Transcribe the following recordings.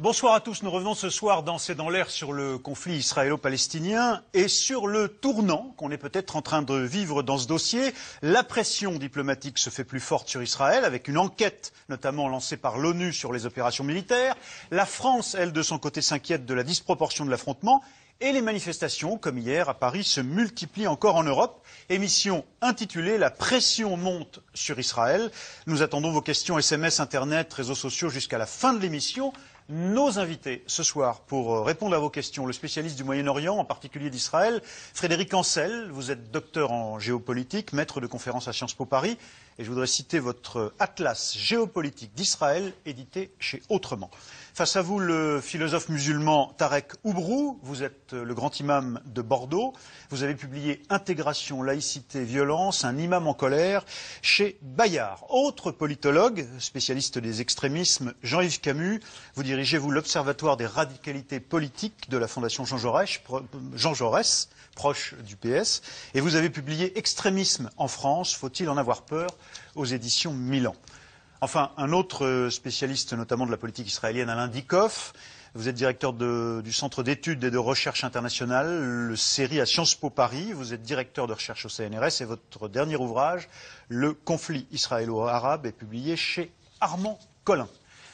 Bonsoir à tous, nous revenons ce soir dans C'est dans l'air sur le conflit israélo-palestinien et sur le tournant qu'on est peut-être en train de vivre dans ce dossier. La pression diplomatique se fait plus forte sur Israël avec une enquête notamment lancée par l'ONU sur les opérations militaires. La France, elle, de son côté, s'inquiète de la disproportion de l'affrontement et les manifestations, comme hier à Paris, se multiplient encore en Europe. Émission intitulée « La pression monte sur Israël ». Nous attendons vos questions SMS, Internet, réseaux sociaux jusqu'à la fin de l'émission. Nos invités ce soir pour répondre à vos questions, le spécialiste du Moyen-Orient, en particulier d'Israël, Frédéric Ancel. Vous êtes docteur en géopolitique, maître de conférences à Sciences Po Paris. Et je voudrais citer votre atlas géopolitique d'Israël, édité chez Autrement. Face à vous, le philosophe musulman Tarek Oubrou. Vous êtes le grand imam de Bordeaux. Vous avez publié Intégration, laïcité, violence, un imam en colère chez Bayard. Autre politologue, spécialiste des extrémismes, Jean-Yves Camus. Vous dirigez, vous, l'Observatoire des radicalités politiques de la Fondation Jean Jaurès, proche du PS. Et vous avez publié Extrémisme en France, faut-il en avoir peur, aux éditions Milan. Enfin, un autre spécialiste, notamment de la politique israélienne, Alain Dikoff. Vous êtes directeur du Centre d'études et de recherche internationale, le CERI à Sciences Po Paris. Vous êtes directeur de recherche au CNRS et votre dernier ouvrage, Le conflit israélo-arabe, est publié chez Armand Collin.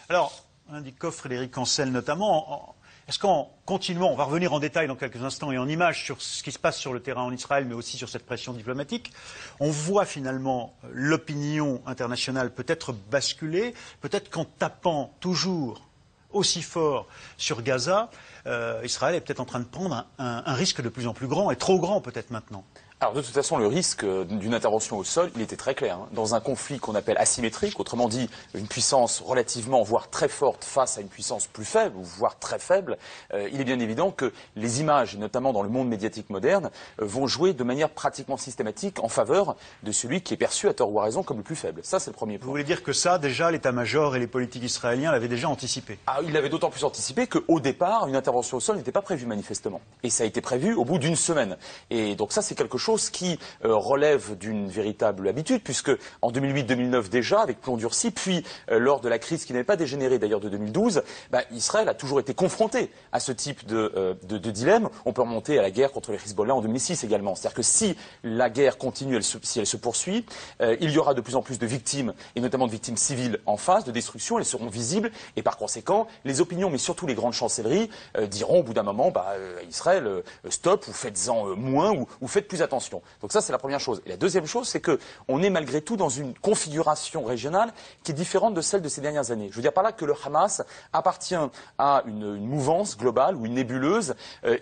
Alors, Alain Dikoff, Frédéric Ancel notamment, est-ce qu'en continuant, on va revenir en détail dans quelques instants et en images sur ce qui se passe sur le terrain en Israël, mais aussi sur cette pression diplomatique, on voit finalement l'opinion internationale peut-être basculer, peut-être qu'en tapant toujours aussi fort sur Gaza, Israël est peut-être en train de prendre un risque de plus en plus grand, et trop grand peut-être maintenant. Alors de toute façon, le risque d'une intervention au sol, il était très clair. Dans un conflit qu'on appelle asymétrique, autrement dit une puissance relativement, voire très forte face à une puissance plus faible, voire très faible, il est bien évident que les images, notamment dans le monde médiatique moderne, vont jouer de manière pratiquement systématique en faveur de celui qui est perçu à tort ou à raison comme le plus faible. Ça, c'est le premier point. Vous voulez dire que ça, déjà, l'état-major et les politiques israéliens l'avaient déjà anticipé? Il l'avait d'autant plus anticipé qu'au départ, une intervention au sol n'était pas prévue manifestement. Et ça a été prévu au bout d'une semaine. Et donc ça, c'est quelque chose qui relève d'une véritable habitude, puisque en 2008-2009 déjà, avec plomb durci, puis lors de la crise qui n'avait pas dégénéré d'ailleurs de 2012, Israël a toujours été confronté à ce type de dilemme. On peut remonter à la guerre contre les Hezbollah en 2006 également. C'est-à-dire que si la guerre continue, si elle se poursuit, il y aura de plus en plus de victimes, et notamment de victimes civiles en face, de destruction, elles seront visibles, et par conséquent, les opinions, mais surtout les grandes chancelleries, diront au bout d'un moment, Israël, stop, ou faites-en moins, ou faites plus attention. Donc ça, c'est la première chose. Et la deuxième chose, c'est qu'on est malgré tout dans une configuration régionale qui est différente de celle de ces dernières années. Je veux dire par là que le Hamas appartient à une mouvance globale ou une nébuleuse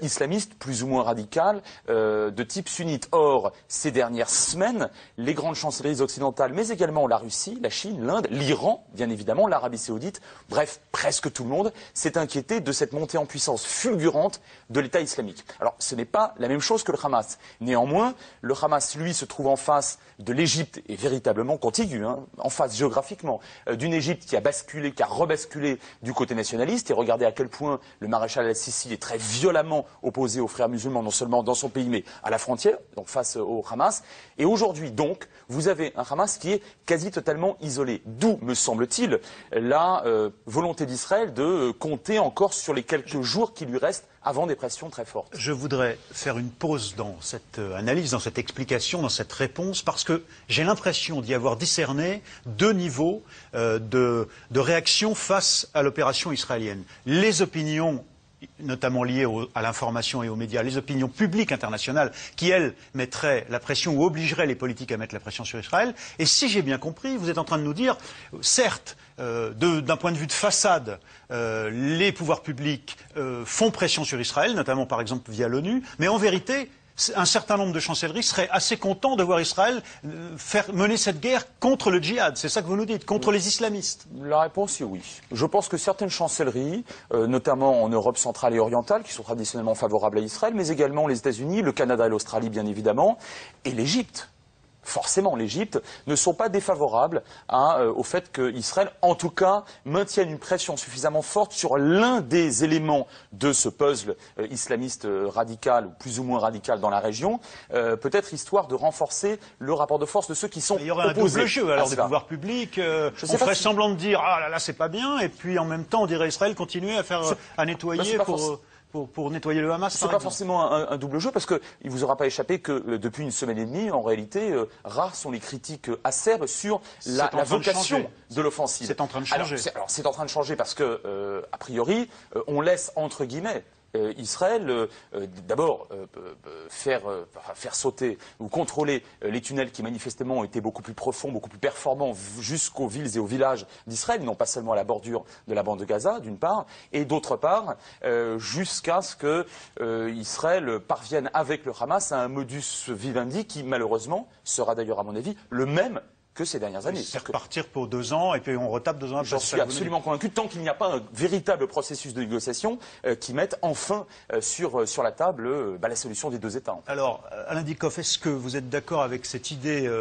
islamiste plus ou moins radicale de type sunnite. Or, ces dernières semaines, les grandes chancelleries occidentales, mais également la Russie, la Chine, l'Inde, l'Iran, bien évidemment, l'Arabie saoudite, bref, presque tout le monde s'est inquiété de cette montée en puissance fulgurante de l'État islamique. Alors, ce n'est pas la même chose que le Hamas. Néanmoins, le Hamas, lui, se trouve en face de l'Égypte, et véritablement contigu, en face géographiquement, d'une Égypte qui a basculé, qui a rebasculé du côté nationaliste. Et regardez à quel point le maréchal al-Sissi est très violemment opposé aux frères musulmans, non seulement dans son pays, mais à la frontière, donc face au Hamas. Et aujourd'hui, donc, vous avez un Hamas qui est quasi totalement isolé. D'où, me semble-t-il, la volonté d'Israël de compter encore sur les quelques jours qui lui restent avant des pressions très fortes. Je voudrais faire une pause dans cette analyse, dans cette explication, dans cette réponse, parce que j'ai l'impression d'y avoir discerné deux niveaux de réaction face à l'opération israélienne. Les opinions, notamment liées à l'information et aux médias, les opinions publiques internationales qui, elles, mettraient la pression ou obligeraient les politiques à mettre la pression sur Israël. Et si j'ai bien compris, vous êtes en train de nous dire, certes, d'un point de vue de façade, les pouvoirs publics font pression sur Israël, notamment par exemple via l'ONU, mais en vérité, un certain nombre de chancelleries seraient assez contents de voir Israël mener cette guerre contre le djihad. C'est ça que vous nous dites, contre les islamistes. La réponse est oui. Je pense que certaines chancelleries, notamment en Europe centrale et orientale, qui sont traditionnellement favorables à Israël, mais également les États-Unis, le Canada et l'Australie bien évidemment, et l'Égypte, forcément l'Égypte, ne sont pas défavorables au fait qu'Israël, en tout cas, maintienne une pression suffisamment forte sur l'un des éléments de ce puzzle islamiste radical, ou plus ou moins radical dans la région, peut-être histoire de renforcer le rapport de force de ceux qui sont opposés. Il y aurait un double jeu alors des pouvoirs publics. On ferait semblant de dire ah là là c'est pas bien, et puis en même temps on dirait Israël continuer à faire à nettoyer pour nettoyer le Hamas. C'est pas forcément un double jeu, parce qu'il ne vous aura pas échappé que depuis une semaine et demie, en réalité, rares sont les critiques acerbes sur la vocation de l'offensive. C'est en train de changer. Alors c'est en train de changer parce que, a priori, on laisse entre guillemets Israël d'abord faire sauter ou contrôler les tunnels qui manifestement étaient beaucoup plus profonds, beaucoup plus performants jusqu'aux villes et aux villages d'Israël, non pas seulement à la bordure de la bande de Gaza d'une part, et d'autre part jusqu'à ce que Israël parvienne avec le Hamas à un modus vivendi qui malheureusement sera d'ailleurs à mon avis le même que ces dernières années. C'est repartir pour 2 ans et puis on retape 2 ans après. J'en suis absolument convaincu, tant qu'il n'y a pas un véritable processus de négociation qui mette enfin sur la table la solution des 2 États. Alors, Alain Dikoff, est-ce que vous êtes d'accord avec cette idée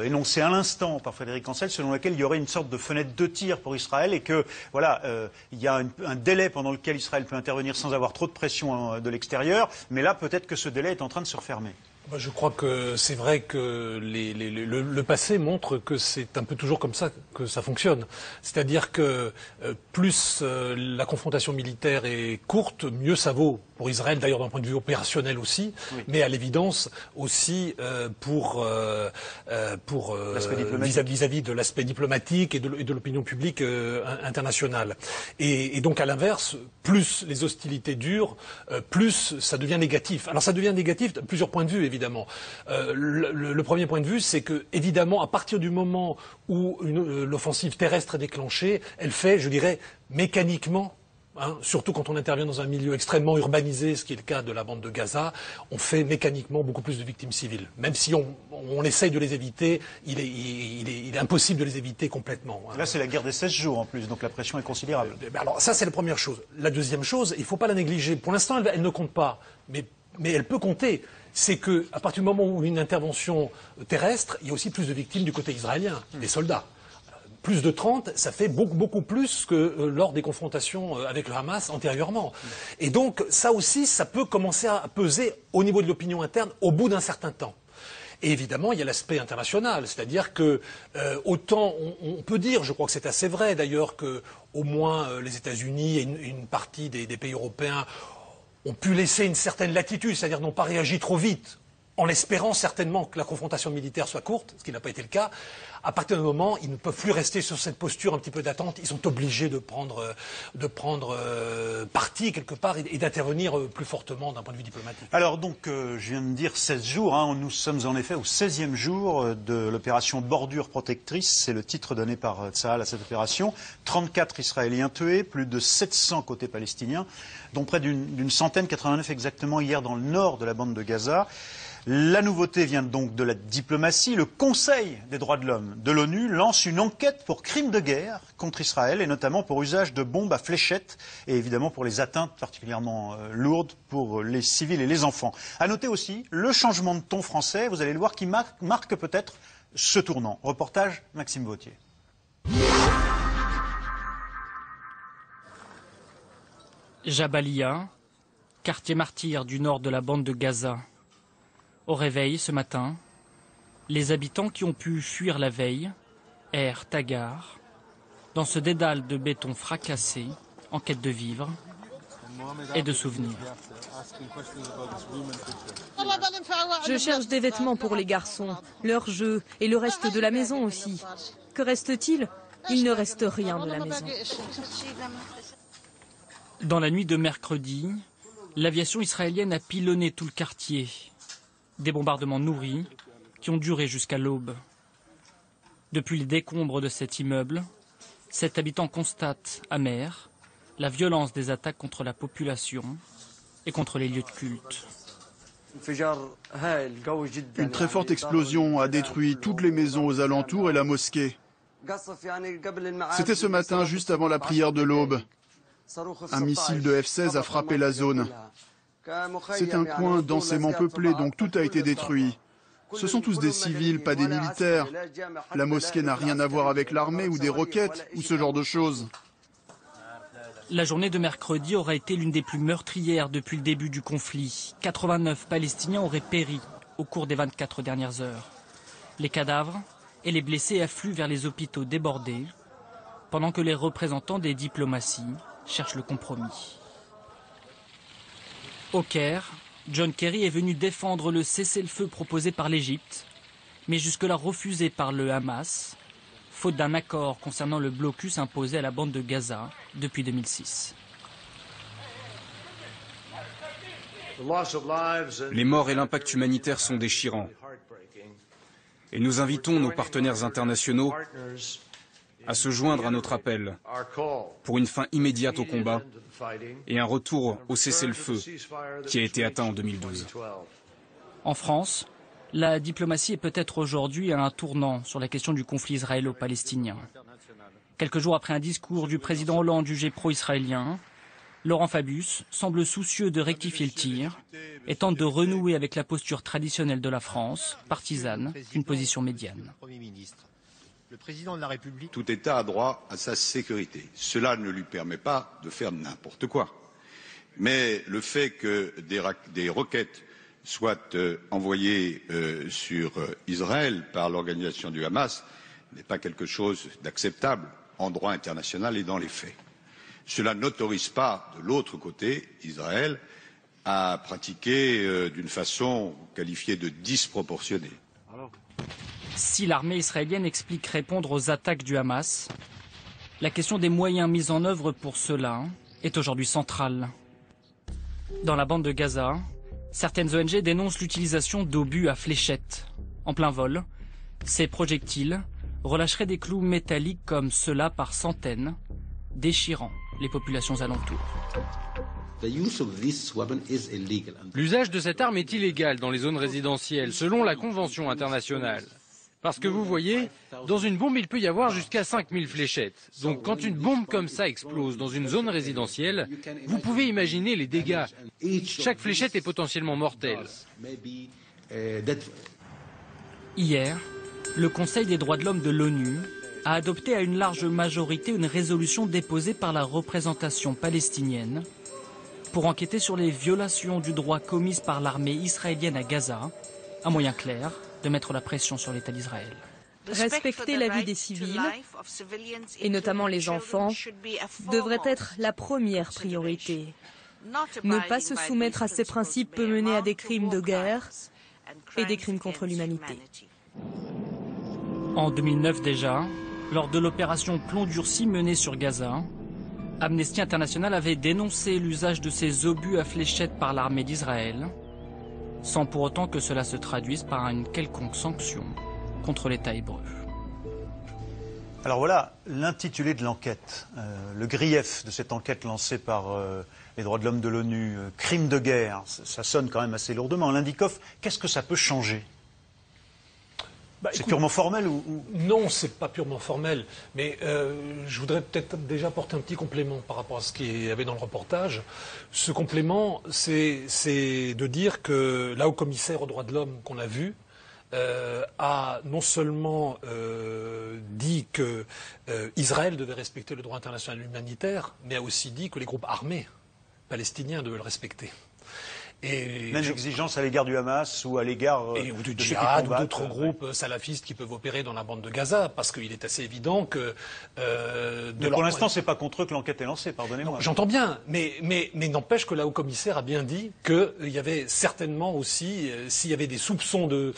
énoncée à l'instant par Frédéric Ancel, selon laquelle il y aurait une sorte de fenêtre de tir pour Israël et que voilà, il y a un délai pendant lequel Israël peut intervenir sans avoir trop de pression de l'extérieur, mais là peut-être que ce délai est en train de se refermer? Je crois que c'est vrai que le passé montre que c'est un peu toujours comme ça que ça fonctionne. C'est-à-dire que plus la confrontation militaire est courte, mieux ça vaut pour Israël, d'ailleurs d'un point de vue opérationnel aussi, oui. Mais à l'évidence aussi vis-à-vis de l'aspect diplomatique et de l'opinion publique internationale. Et donc à l'inverse, plus les hostilités durent, plus ça devient négatif. Alors ça devient négatif de plusieurs points de vue, évidemment. Le premier point de vue, c'est que, évidemment, à partir du moment où l'offensive terrestre est déclenchée, elle fait, je dirais, mécaniquement, surtout quand on intervient dans un milieu extrêmement urbanisé, ce qui est le cas de la bande de Gaza, on fait mécaniquement beaucoup plus de victimes civiles. Même si on essaye de les éviter, il est impossible de les éviter complètement. Là, c'est la guerre des 16 jours en plus, donc la pression est considérable. Alors ça, c'est la première chose. La deuxième chose, il ne faut pas la négliger. Pour l'instant, elle ne compte pas, mais elle peut compter. C'est qu'à partir du moment où une intervention terrestre, il y a aussi plus de victimes du côté israélien, des soldats. Plus de 30, ça fait beaucoup plus que lors des confrontations avec le Hamas antérieurement. Et donc, ça aussi, ça peut commencer à peser au niveau de l'opinion interne au bout d'un certain temps. Et évidemment, il y a l'aspect international, c'est-à-dire que autant on peut dire, je crois que c'est assez vrai d'ailleurs, que au moins les États-Unis et une partie des pays européens ont pu laisser une certaine latitude, c'est-à-dire n'ont pas réagi trop vite, en espérant certainement que la confrontation militaire soit courte, ce qui n'a pas été le cas. À partir d'un moment, ils ne peuvent plus rester sur cette posture un petit peu d'attente. Ils sont obligés de prendre parti quelque part et d'intervenir plus fortement d'un point de vue diplomatique. Alors donc, je viens de dire 16 jours. Nous sommes en effet au 16e jour de l'opération Bordure protectrice. C'est le titre donné par Tsahal à cette opération. 34 Israéliens tués, plus de 700 côté palestinien, dont près d'une centaine, 89 exactement, hier dans le nord de la bande de Gaza. La nouveauté vient donc de la diplomatie. Le Conseil des droits de l'homme de l'ONU lance une enquête pour crimes de guerre contre Israël et notamment pour usage de bombes à fléchettes et évidemment pour les atteintes particulièrement lourdes pour les civils et les enfants. À noter aussi le changement de ton français, vous allez le voir, qui marque peut-être ce tournant. Reportage Maxime Vautier. Jabalia, quartier martyr du nord de la bande de Gaza. Au réveil ce matin, les habitants qui ont pu fuir la veille errent hagards dans ce dédale de béton fracassé en quête de vivres et de souvenirs. Je cherche des vêtements pour les garçons, leurs jeux et le reste de la maison aussi. Que reste-t-il? Il ne reste rien de la maison. Dans la nuit de mercredi, l'aviation israélienne a pilonné tout le quartier. Des bombardements nourris qui ont duré jusqu'à l'aube. Depuis les décombres de cet immeuble, 7 habitants constatent, amers, la violence des attaques contre la population et contre les lieux de culte. Une très forte explosion a détruit toutes les maisons aux alentours et la mosquée. C'était ce matin, juste avant la prière de l'aube. Un missile de F-16 a frappé la zone. C'est un coin densément peuplé, donc tout a été détruit. Ce sont tous des civils, pas des militaires. La mosquée n'a rien à voir avec l'armée ou des roquettes ou ce genre de choses. La journée de mercredi aura été l'une des plus meurtrières depuis le début du conflit. 89 Palestiniens auraient péri au cours des 24 dernières heures. Les cadavres et les blessés affluent vers les hôpitaux débordés, pendant que les représentants des diplomaties cherchent le compromis. Au Caire, John Kerry est venu défendre le cessez-le-feu proposé par l'Égypte, mais jusque-là refusé par le Hamas, faute d'un accord concernant le blocus imposé à la bande de Gaza depuis 2006. Les morts et l'impact humanitaire sont déchirants. Et nous invitons nos partenaires internationaux à se joindre à notre appel pour une fin immédiate au combat et un retour au cessez-le-feu qui a été atteint en 2012. En France, la diplomatie est peut-être aujourd'hui à un tournant sur la question du conflit israélo-palestinien. Quelques jours après un discours du président Hollande jugé pro-israélien, Laurent Fabius semble soucieux de rectifier le tir et tente de renouer avec la posture traditionnelle de la France, partisane, d'une position médiane. Le président de la République. Tout État a droit à sa sécurité. Cela ne lui permet pas de faire n'importe quoi. Mais le fait que des roquettes soient envoyées sur Israël par l'organisation du Hamas n'est pas quelque chose d'acceptable en droit international et dans les faits. Cela n'autorise pas, de l'autre côté, Israël à pratiquer d'une façon qualifiée de disproportionnée. Si l'armée israélienne explique répondre aux attaques du Hamas, la question des moyens mis en œuvre pour cela est aujourd'hui centrale. Dans la bande de Gaza, certaines ONG dénoncent l'utilisation d'obus à fléchettes. En plein vol, ces projectiles relâcheraient des clous métalliques comme ceux-là par centaines, déchirant les populations alentours. L'usage de cette arme est illégal dans les zones résidentielles, selon la Convention internationale. Parce que vous voyez, dans une bombe, il peut y avoir jusqu'à 5000 fléchettes. Donc quand une bombe comme ça explose dans une zone résidentielle, vous pouvez imaginer les dégâts. Chaque fléchette est potentiellement mortelle. Hier, le Conseil des droits de l'homme de l'ONU a adopté à une large majorité une résolution déposée par la représentation palestinienne pour enquêter sur les violations du droit commises par l'armée israélienne à Gaza, un moyen clair de mettre la pression sur l'État d'Israël. Respecter la vie des civils, et notamment les enfants, devrait être la première priorité. Ne pas se soumettre à ces principes peut mener à des crimes de guerre et des crimes contre l'humanité. En 2009 déjà, lors de l'opération Plomb durci menée sur Gaza, Amnesty International avait dénoncé l'usage de ces obus à fléchettes par l'armée d'Israël, sans pour autant que cela se traduise par une quelconque sanction contre l'État hébreu. Alors voilà l'intitulé de l'enquête, le grief de cette enquête lancée par les droits de l'homme de l'ONU, crime de guerre, ça sonne quand même assez lourdement. Lindikoff, qu'est-ce que ça peut changer ? C'est purement formel ou... Non, c'est pas purement formel, mais je voudrais peut-être déjà apporter un petit complément par rapport à ce qu'il y avait dans le reportage. Ce complément, c'est de dire que là, haut commissaire aux droits de l'homme qu'on a vu, a non seulement dit que Israël devait respecter le droit international humanitaire, mais a aussi dit que les groupes armés palestiniens devaient le respecter. Et même exigence à l'égard du Hamas ou à l'égard ou du djihad ou d'autres groupes salafistes qui peuvent opérer dans la bande de Gaza, parce qu'il est assez évident que... mais pour l'instant, c'est pas contre eux que l'enquête est lancée, pardonnez-moi. J'entends bien, mais n'empêche que la haut-commissaire a bien dit qu'il y avait certainement aussi, s'il y avait des soupçons de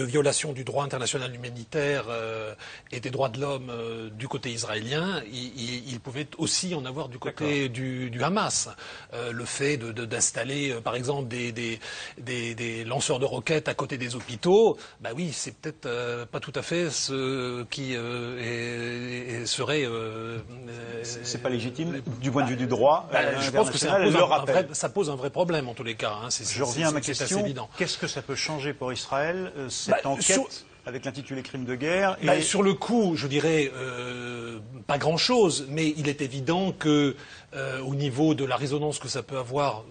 violation du droit international humanitaire et des droits de l'homme du côté israélien, il pouvait aussi en avoir du côté du Hamas. Le fait d'installer, par exemple, des lanceurs de roquettes à côté des hôpitaux, bah oui, c'est peut-être pas tout à fait ce qui serait... c'est pas légitime du point de vue du droit. Je pense que ça pose un vrai problème en tous les cas. Hein. Je reviens à ma question. Qu'est-ce que ça peut changer pour Israël cette enquête avec l'intitulé crime de guerre Sur le coup, je dirais pas grand-chose, mais il est évident que au niveau de la résonance que ça peut avoir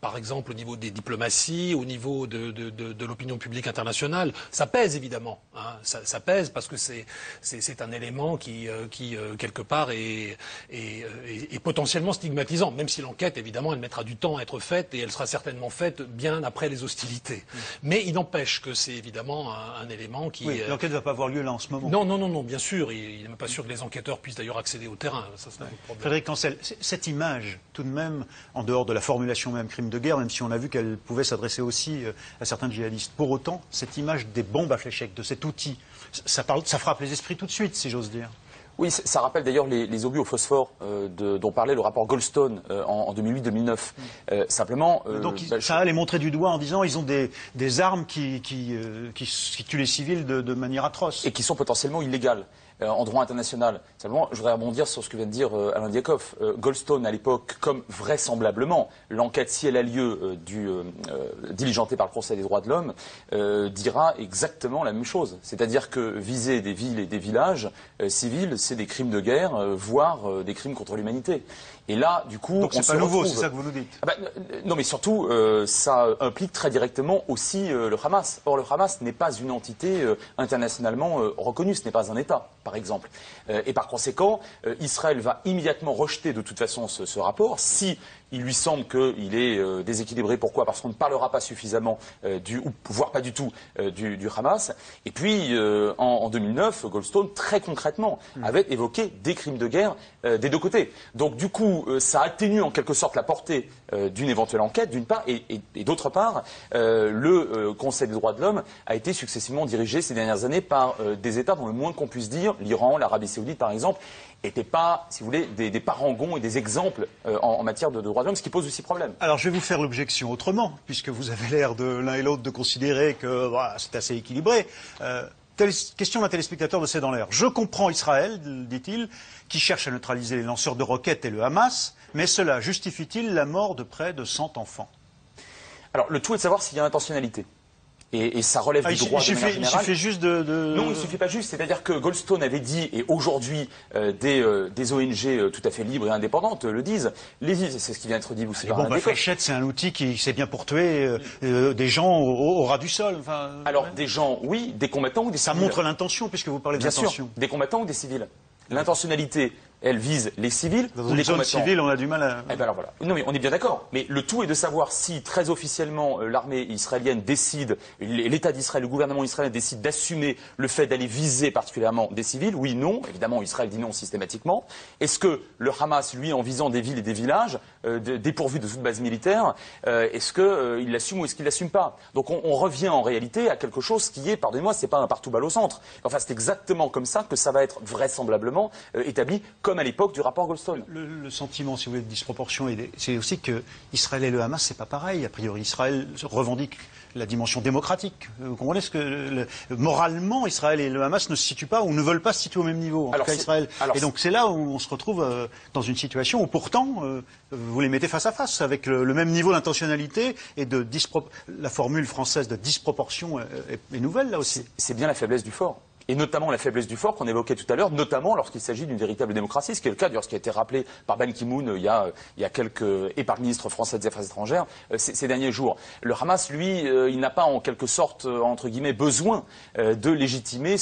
par exemple au niveau des diplomaties, au niveau de l'opinion publique internationale. Ça pèse évidemment. Hein. Ça pèse parce que c'est un élément qui quelque part est potentiellement stigmatisant, même si l'enquête évidemment elle mettra du temps à être faite et elle sera certainement faite bien après les hostilités. Mais il n'empêche que c'est évidemment un élément qui... Oui, l'enquête ne va pas avoir lieu là en ce moment. Non, bien sûr. Il n'est même pas sûr que les enquêteurs puissent d'ailleurs accéder au terrain. Ça, c'est un problème. Frédéric Cancel, cette image, tout de même, en dehors de la formulation même crime de guerre, même si on a vu qu'elle pouvait s'adresser aussi à certains djihadistes, pour autant, cette image des bombes à fléchettes, de cet outil, ça frappe les esprits tout de suite, si j'ose dire. Oui, ça rappelle d'ailleurs les obus au phosphore dont parlait le rapport Goldstone en 2008-2009. Simplement... Donc ça allait montrer du doigt en disant ils ont des armes qui tuent les civils de manière atroce. Et qui sont potentiellement illégales. En droit international. Simplement, je voudrais rebondir sur ce que vient de dire Alain Diakov. Goldstone, à l'époque, comme vraisemblablement, l'enquête, si elle a lieu, diligentée par le Conseil des droits de l'homme, dira exactement la même chose. C'est-à-dire que viser des villes et des villages civils, c'est des crimes de guerre, voire des crimes contre l'humanité. Et là, du coup, donc c'est pas nouveau, c'est ça que vous nous dites. Non, mais surtout, ça implique très directement aussi le Hamas. Or, le Hamas n'est pas une entité internationalement reconnue, ce n'est pas un État, par exemple. Et par conséquent, Israël va immédiatement rejeter de toute façon ce rapport si il lui semble qu'il est déséquilibré. Pourquoi? Parce qu'on ne parlera pas suffisamment ou voire pas du tout du Hamas. Et puis, en 2009, Goldstone, très concrètement, avait évoqué des crimes de guerre des deux côtés. Donc, du coup, ça atténue en quelque sorte la portée d'une éventuelle enquête, d'une part, et d'autre part, le Conseil des droits de l'homme a été successivement dirigé ces dernières années par des États dont le moins qu'on puisse dire, l'Iran, l'Arabie Saoudite par exemple, n'étaient pas, si vous voulez, des parangons et des exemples en matière de droits de l'homme, ce qui pose aussi problème. Alors je vais vous faire l'objection autrement, puisque vous avez l'air de l'un et l'autre de considérer que voilà, c'est assez équilibré. Question d'un téléspectateur de C'est dans l'air. Je comprends Israël, dit-il, qui cherche à neutraliser les lanceurs de roquettes et le Hamas, mais cela justifie-t-il la mort de près de 100 enfants? Alors le tout est de savoir s'il y a intentionnalité. Et ça relève du droit de manière générale. Il suffit juste Non, il ne suffit pas juste. C'est-à-dire que Goldstone avait dit, et aujourd'hui des ONG tout à fait libres et indépendantes le disent, c'est ce qui vient d'être dit aussi par un décor. Les bombes à fléchettes, c'est un outil qui c'est bien pour tuer des gens au ras du sol. Enfin, alors, des gens, oui, des combattants ou des civils. Ça montre l'intention, puisque vous parlez d'intention. Bien sûr, des combattants ou des civils. L'intentionnalité, elle vise les civils ou les les combattants. Civils, on a du mal à... Eh ben alors voilà. Non mais on est bien d'accord. Mais le tout est de savoir si très officiellement l'armée israélienne décide, l'État d'Israël, le gouvernement israélien décide d'assumer le fait d'aller viser particulièrement des civils. Oui, non. Évidemment, Israël dit non systématiquement. Est-ce que le Hamas, lui, en visant des villes et des villages dépourvus de toute base militaire, est-ce qu'il l'assume ou est-ce qu'il l'assume pas? Donc on revient en réalité à quelque chose qui est, pardonnez-moi, c'est pas un partout balle au centre. Enfin, c'est exactement comme ça que ça va être vraisemblablement établi, comme à l'époque du rapport Goldstone. Le sentiment, si vous voulez, de disproportion, c'est aussi que Israël et le Hamas, c'est pas pareil. A priori, Israël revendique la dimension démocratique. Vous comprenez ce que moralement, Israël et le Hamas ne se situent pas ou ne veulent pas se situer au même niveau. En tout cas, Israël. Et donc c'est là où on se retrouve dans une situation où pourtant vous les mettez face à face avec le même niveau d'intentionnalité et la formule française de disproportion est nouvelle là aussi. C'est bien la faiblesse du fort. Et notamment la faiblesse du fort qu'on évoquait tout à l'heure, notamment lorsqu'il s'agit d'une véritable démocratie, ce qui est le cas d'ailleurs, ce qui a été rappelé par Ban Ki-moon il y a quelques, et par le ministre français des Affaires étrangères ces derniers jours. Le Hamas, lui, il n'a pas en quelque sorte, entre guillemets, besoin de légitimer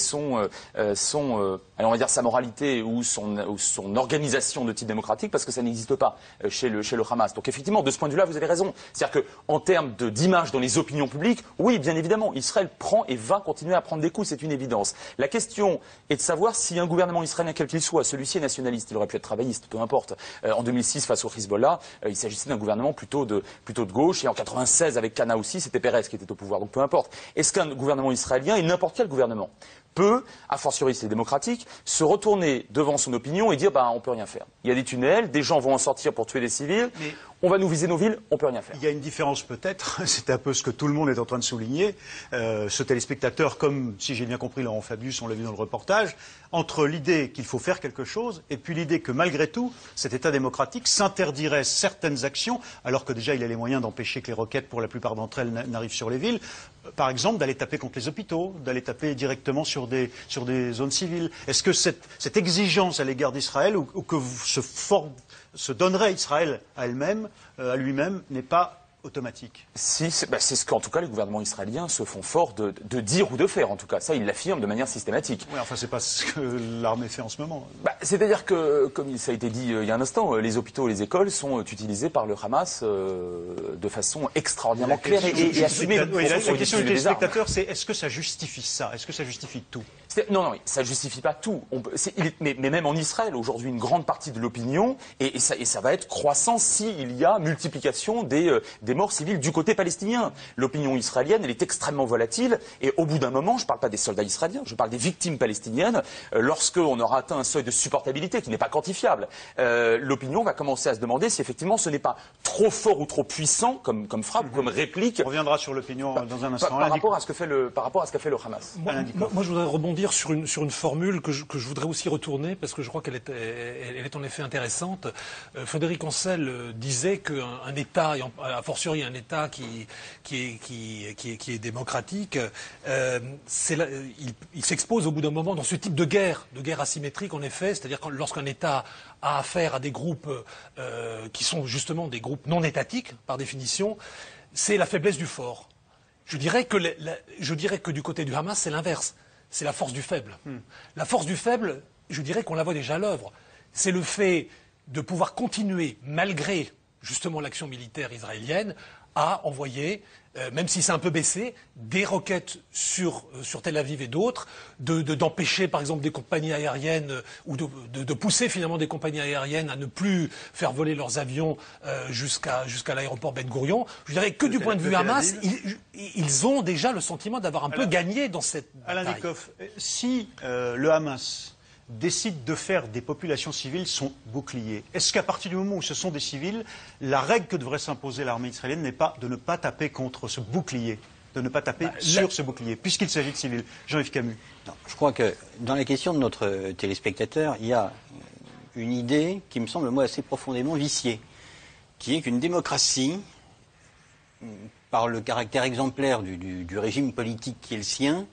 on va dire sa moralité ou son organisation de type démocratique, parce que ça n'existe pas chez le Hamas. Donc effectivement, de ce point de vue-là, vous avez raison. C'est-à-dire qu'en termes d'image dans les opinions publiques, oui, bien évidemment, Israël prend et va continuer à prendre des coups, c'est une évidence. La question est de savoir si un gouvernement israélien, quel qu'il soit, celui-ci est nationaliste, il aurait pu être travailliste, peu importe. En 2006, face au Hezbollah, il s'agissait d'un gouvernement plutôt de gauche, et en 96, avec Kana aussi, c'était Pérez qui était au pouvoir, donc peu importe. Est-ce qu'un gouvernement israélien, et n'importe quel gouvernement, peut, a fortiori c'est démocratique, se retourner devant son opinion et dire on peut rien faire. Il y a des tunnels, des gens vont en sortir pour tuer des civils, on va nous viser nos villes, on peut rien faire. Il y a une différence peut-être, c'est un peu ce que tout le monde est en train de souligner, ce téléspectateur, comme si j'ai bien compris Laurent Fabius, on l'a vu dans le reportage, entre l'idée qu'il faut faire quelque chose et puis l'idée que malgré tout, cet État démocratique s'interdirait certaines actions, alors que déjà il a les moyens d'empêcher que les roquettes, pour la plupart d'entre elles, n'arrivent sur les villes. Par exemple, d'aller taper contre les hôpitaux, d'aller taper directement sur des zones civiles. Est-ce que cette exigence à l'égard d'Israël, ou que se donnerait Israël à lui-même, n'est pas automatique. Si, c'est ce qu'en tout cas les gouvernements israéliens se font fort de dire ou de faire. En tout cas, ça, ils l'affirment de manière systématique. Oui, enfin, c'est pas ce que l'armée fait en ce moment. C'est-à-dire que, comme ça a été dit il y a un instant, les hôpitaux et les écoles sont utilisés par le Hamas de façon extraordinairement claire et assumée. Oui, la question du téléspectateur, c'est est-ce que ça justifie ça? Est-ce que ça justifie tout? Non, ça justifie pas tout. Mais même en Israël, aujourd'hui, une grande partie de l'opinion, et ça va être croissant s'il y a multiplication des morts civiles du côté palestinien. L'opinion israélienne, elle est extrêmement volatile, et au bout d'un moment, je ne parle pas des soldats israéliens, je parle des victimes palestiniennes, lorsqu'on aura atteint un seuil de supportabilité qui n'est pas quantifiable, l'opinion va commencer à se demander si effectivement ce n'est pas trop fort ou trop puissant comme frappe, ou comme réplique. On reviendra sur l'opinion dans un instant. Par rapport à ce qu'a fait le Hamas. Moi, je voudrais rebondir sur une formule que je voudrais aussi retourner, parce que je crois qu'elle est en effet intéressante. Frédéric Ancel disait qu'un État, et a fortiori un État qui est démocratique, il s'expose au bout d'un moment dans ce type de guerre asymétrique en effet, c'est-à-dire lorsqu'un État a affaire à des groupes qui sont justement des groupes non étatiques par définition, c'est la faiblesse du fort. Je dirais que du côté du Hamas, c'est l'inverse. C'est la force du faible. La force du faible, je dirais qu'on la voit déjà à l'œuvre. C'est le fait de pouvoir continuer, malgré justement l'action militaire israélienne, à envoyer, même si c'est un peu baissé, des roquettes sur Tel Aviv et d'autres, d'empêcher par exemple des compagnies aériennes, ou de pousser finalement des compagnies aériennes à ne plus faire voler leurs avions jusqu'à l'aéroport Ben Gourion. Je dirais que du point de vue Hamas, ils ont déjà le sentiment d'avoir un peu gagné dans cette bataille. Alain Dikoff, si le Hamas décide de faire des populations civiles son bouclier, est-ce qu'à partir du moment où ce sont des civils, la règle que devrait s'imposer l'armée israélienne n'est pas de ne pas taper contre ce bouclier, de ne pas taper sur ce bouclier, puisqu'il s'agit de civils? Jean-Yves Camus. Non, je crois que dans la question de notre téléspectateur, il y a une idée qui me semble, moi, assez profondément viciée, qui est qu'une démocratie, par le caractère exemplaire du régime politique qui est le sien,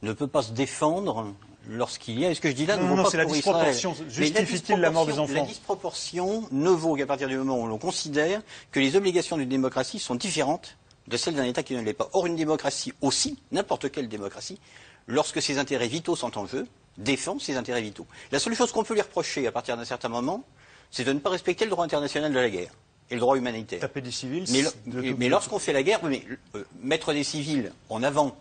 ne peut pas se défendre lorsqu'il y a, et ce que je dis là, non, c'est la disproportion. Justifie-t-il la mort des enfants? La disproportion ne vaut qu'à partir du moment où l'on considère que les obligations d'une démocratie sont différentes de celles d'un État qui ne l'est pas. Or, une démocratie aussi, n'importe quelle démocratie, lorsque ses intérêts vitaux sont en jeu, défend ses intérêts vitaux. La seule chose qu'on peut lui reprocher à partir d'un certain moment, c'est de ne pas respecter le droit international de la guerre et le droit humanitaire. Taper des civils. Mais lorsqu'on fait la guerre, mettre des civils en avant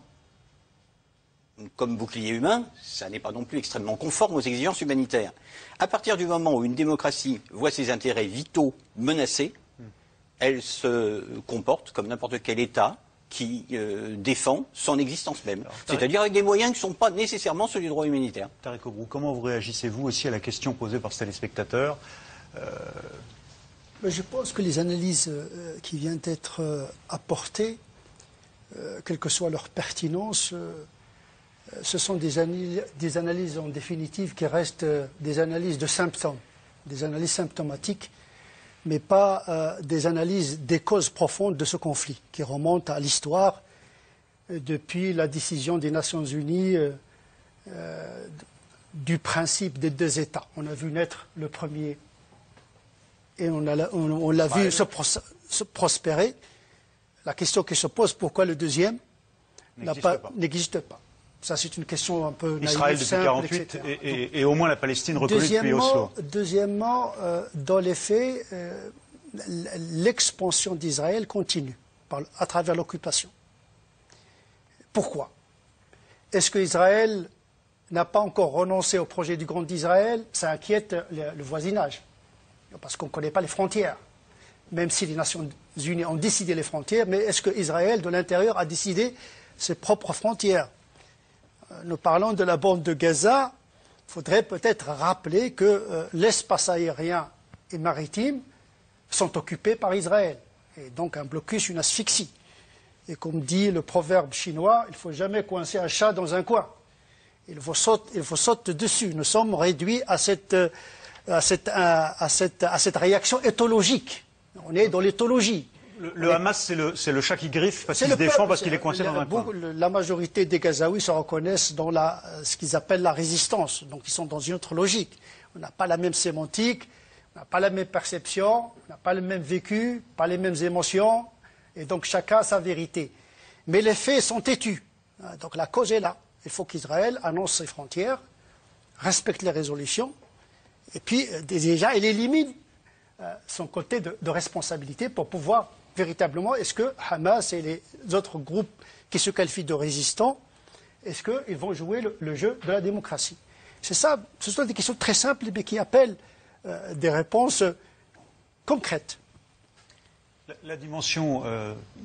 comme bouclier humain, ça n'est pas non plus extrêmement conforme aux exigences humanitaires. À partir du moment où une démocratie voit ses intérêts vitaux menacés, elle se comporte comme n'importe quel État qui défend son existence même. C'est-à-dire avec des moyens qui ne sont pas nécessairement ceux du droit humanitaire. Tariq Obrou, comment vous réagissez-vous aussi à la question posée par ce téléspectateur? Je pense que les analyses qui viennent d'être apportées, quelle que soit leur pertinence, ce sont des analyses en définitive qui restent des analyses de symptômes, des analyses symptomatiques, mais pas des analyses des causes profondes de ce conflit, qui remontent à l'histoire depuis la décision des Nations Unies du principe des deux États. On a vu naître le premier et on l'a vu se prospérer. La question qui se pose, pourquoi le deuxième n'existe pas. Ça, c'est une question un peu naïve, Israël depuis 1948 et au moins la Palestine reconnue depuis Oslo. Deuxièmement, dans les faits, l'expansion d'Israël continue à travers l'occupation. Pourquoi? Est-ce qu'Israël n'a pas encore renoncé au projet du Grand Israël? Ça inquiète le voisinage, parce qu'on ne connaît pas les frontières. Même si les Nations Unies ont décidé les frontières, mais est-ce qu'Israël, de l'intérieur, a décidé ses propres frontières? Nous parlons de la bande de Gaza, il faudrait peut-être rappeler que l'espace aérien et maritime sont occupés par Israël. Et donc un blocus, une asphyxie. Et comme dit le proverbe chinois, il ne faut jamais coincer un chat dans un coin. Il faut sauter dessus. Nous sommes réduits à cette réaction éthologique. On est dans l'éthologie. Le Hamas, c'est le chat qui griffe parce qu'il se défend, parce qu'il est coincé dans un coin. La majorité des Gazaouis se reconnaissent dans ce qu'ils appellent la résistance. Donc ils sont dans une autre logique. On n'a pas la même sémantique, on n'a pas la même perception, on n'a pas le même vécu, pas les mêmes émotions. Et donc chacun a sa vérité. Mais les faits sont têtus. Donc la cause est là. Il faut qu'Israël annonce ses frontières, respecte les résolutions, et puis déjà il élimine son côté de responsabilité pour pouvoir véritablement, est-ce que Hamas et les autres groupes qui se qualifient de résistants, est-ce qu'ils vont jouer le jeu de la démocratie? C'est ça, ce sont des questions très simples mais qui appellent des réponses concrètes. La dimension,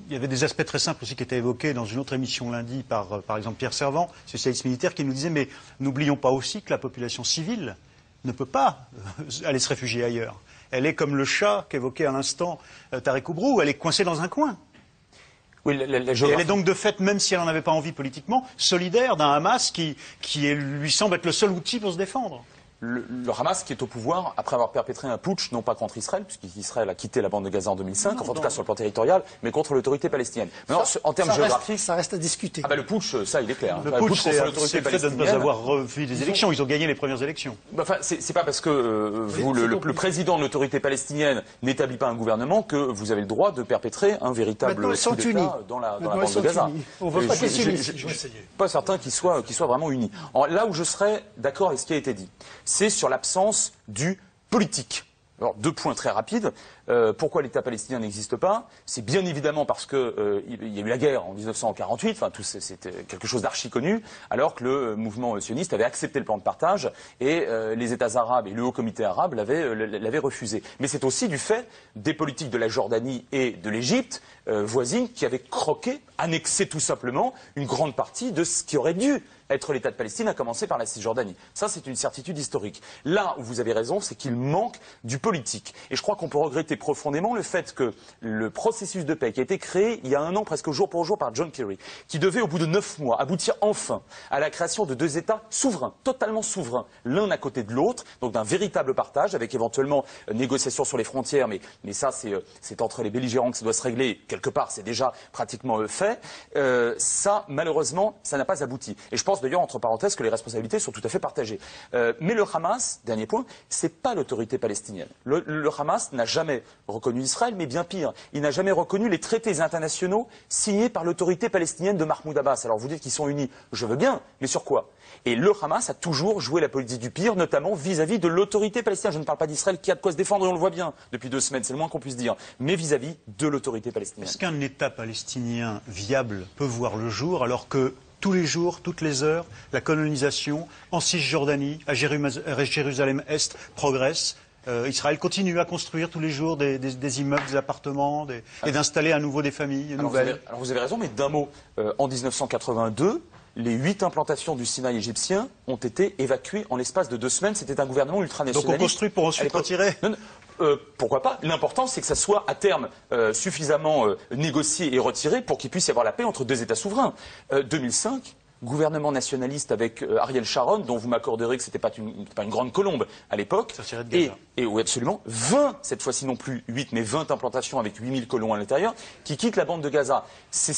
il y avait des aspects très simples aussi qui étaient évoqués dans une autre émission lundi par exemple Pierre Servant, spécialiste militaire, qui nous disait mais n'oublions pas aussi que la population civile ne peut pas aller se réfugier ailleurs. Elle est comme le chat qu'évoquait à l'instant Tarek Oubrou, elle est coincée dans un coin. Oui, et elle est donc de fait, même si elle n'en avait pas envie politiquement, solidaire d'un Hamas qui lui semble être le seul outil pour se défendre. Le Hamas qui est au pouvoir après avoir perpétré un putsch, non pas contre Israël, puisqu'Israël a quitté la bande de Gaza en 2005, enfin en tout cas sur le plan territorial, mais contre l'autorité palestinienne. Maintenant, en termes géographiques, ça reste à discuter. Ah bah le putsch, ça il est clair. Le putsch, c'est le fait de ne pas avoir refait des élections. Ils ont gagné les premières élections. Enfin, c'est pas parce que le président de l'autorité palestinienne n'établit pas un gouvernement que vous avez le droit de perpétrer un véritable coup d'État dans la bande de Gaza. On veut pas qu'ils s'unissent. Je suis pas certain qu'ils soient vraiment unis. Là où je serais d'accord avec ce qui a été dit, c'est sur l'absence du politique. Alors, 2 points très rapides. Pourquoi l'État palestinien n'existe pas? C'est bien évidemment parce que il y a eu la guerre en 1948, enfin c'était quelque chose d'archi connu, alors que le mouvement sioniste avait accepté le plan de partage et les États arabes et le Haut Comité arabe l'avaient refusé. Mais c'est aussi du fait des politiques de la Jordanie et de l'Égypte voisines qui avaient croqué, annexé tout simplement une grande partie de ce qui aurait dû être l'État de Palestine, à commencer par la Cisjordanie. Ça, c'est une certitude historique. Là où vous avez raison, c'est qu'il manque du politique. Et je crois qu'on peut regretter profondément le fait que le processus de paix qui a été créé il y a 1 an, presque jour pour jour, par John Kerry, qui devait, au bout de 9 mois, aboutir enfin à la création de 2 États souverains, totalement souverains, l'un à côté de l'autre, donc d'un véritable partage, avec éventuellement négociations sur les frontières, mais ça, c'est entre les belligérants que ça doit se régler. Quelque part, c'est déjà pratiquement fait. Ça, malheureusement, ça n'a pas abouti. Et je pense d'ailleurs, entre parenthèses, que les responsabilités sont tout à fait partagées. Mais le Hamas, dernier point, c'est pas l'autorité palestinienne. Le Hamas n'a jamais reconnu Israël, mais bien pire, il n'a jamais reconnu les traités internationaux signés par l'autorité palestinienne de Mahmoud Abbas. Alors vous dites qu'ils sont unis, je veux bien, mais sur quoi? Et le Hamas a toujours joué la politique du pire, notamment vis-à-vis de l'autorité palestinienne. Je ne parle pas d'Israël qui a de quoi se défendre, et on le voit bien depuis 2 semaines, c'est le moins qu'on puisse dire, mais vis-à-vis de l'autorité palestinienne. Est-ce qu'un État palestinien viable peut voir le jour alors que tous les jours, toutes les heures, la colonisation en Cisjordanie, à Jérusalem-Est, progresse? Israël continue à construire tous les jours des immeubles, des appartements, et d'installer à nouveau des familles nouvelles. Alors vous avez raison, mais d'un mot, en 1982, les 8 implantations du Sinaï égyptien ont été évacuées en l'espace de 2 semaines. C'était un gouvernement ultranationaliste. Donc on construit pour ensuite retirer? Pourquoi pas? L'important, c'est que ça soit à terme suffisamment négocié et retiré pour qu'il puisse y avoir la paix entre 2 États souverains. 2005, gouvernement nationaliste avec Ariel Sharon, dont vous m'accorderez que ce n'était pas une grande colombe à l'époque. Et oui, absolument. 20, cette fois-ci non plus 8, mais 20 implantations avec 8000 colons à l'intérieur, qui quittent la bande de Gaza. C'est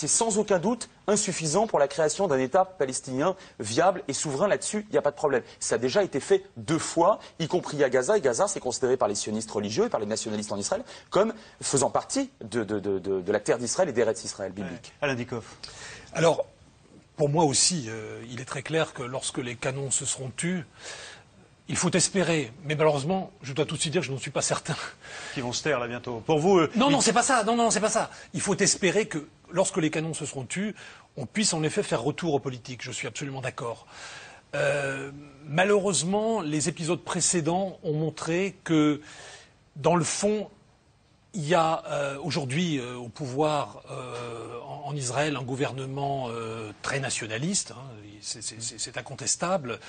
sans aucun doute insuffisant pour la création d'un État palestinien viable et souverain. Là-dessus, il n'y a pas de problème. Ça a déjà été fait 2 fois, y compris à Gaza. Et Gaza, c'est considéré par les sionistes religieux et par les nationalistes en Israël comme faisant partie de la terre d'Israël et des Eretz Israël bibliques. Alain Dikoff. Alors, pour moi aussi, il est très clair que lorsque les canons se seront tus, il faut espérer. Mais malheureusement, je dois tout de suite dire que je n'en suis pas certain. Qui vont se taire là bientôt. Pour vous Non, c'est pas ça. Non, c'est pas ça. Il faut espérer que lorsque les canons se seront tus, on puisse en effet faire retour aux politiques. Je suis absolument d'accord. Malheureusement, les épisodes précédents ont montré que, dans le fond, il y a aujourd'hui au pouvoir en Israël un gouvernement très nationaliste, c'est incontestable,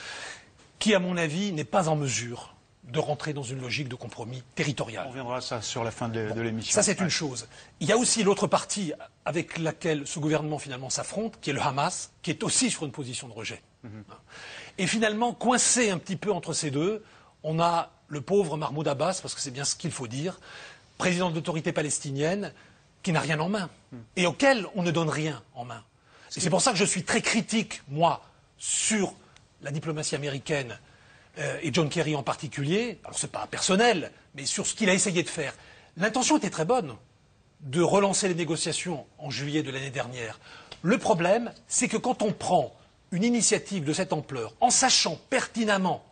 qui, à mon avis, n'est pas en mesure de rentrer dans une logique de compromis territorial. On reviendra à ça sur la fin de l'émission. Ça, c'est une chose. Il y a aussi l'autre partie avec laquelle ce gouvernement finalement s'affronte, qui est le Hamas, qui est aussi sur une position de rejet. Et finalement, coincé un petit peu entre ces deux, on a le pauvre Mahmoud Abbas, parce que c'est bien ce qu'il faut dire, président de l'autorité palestinienne, qui n'a rien en main, et auquel on ne donne rien en main. Et c'est pour ça que je suis très critique, moi, sur la diplomatie américaine, et John Kerry en particulier. Alors c'est pas personnel, mais sur ce qu'il a essayé de faire. L'intention était très bonne, de relancer les négociations en juillet de l'année dernière. Le problème, c'est que quand on prend une initiative de cette ampleur, en sachant pertinemment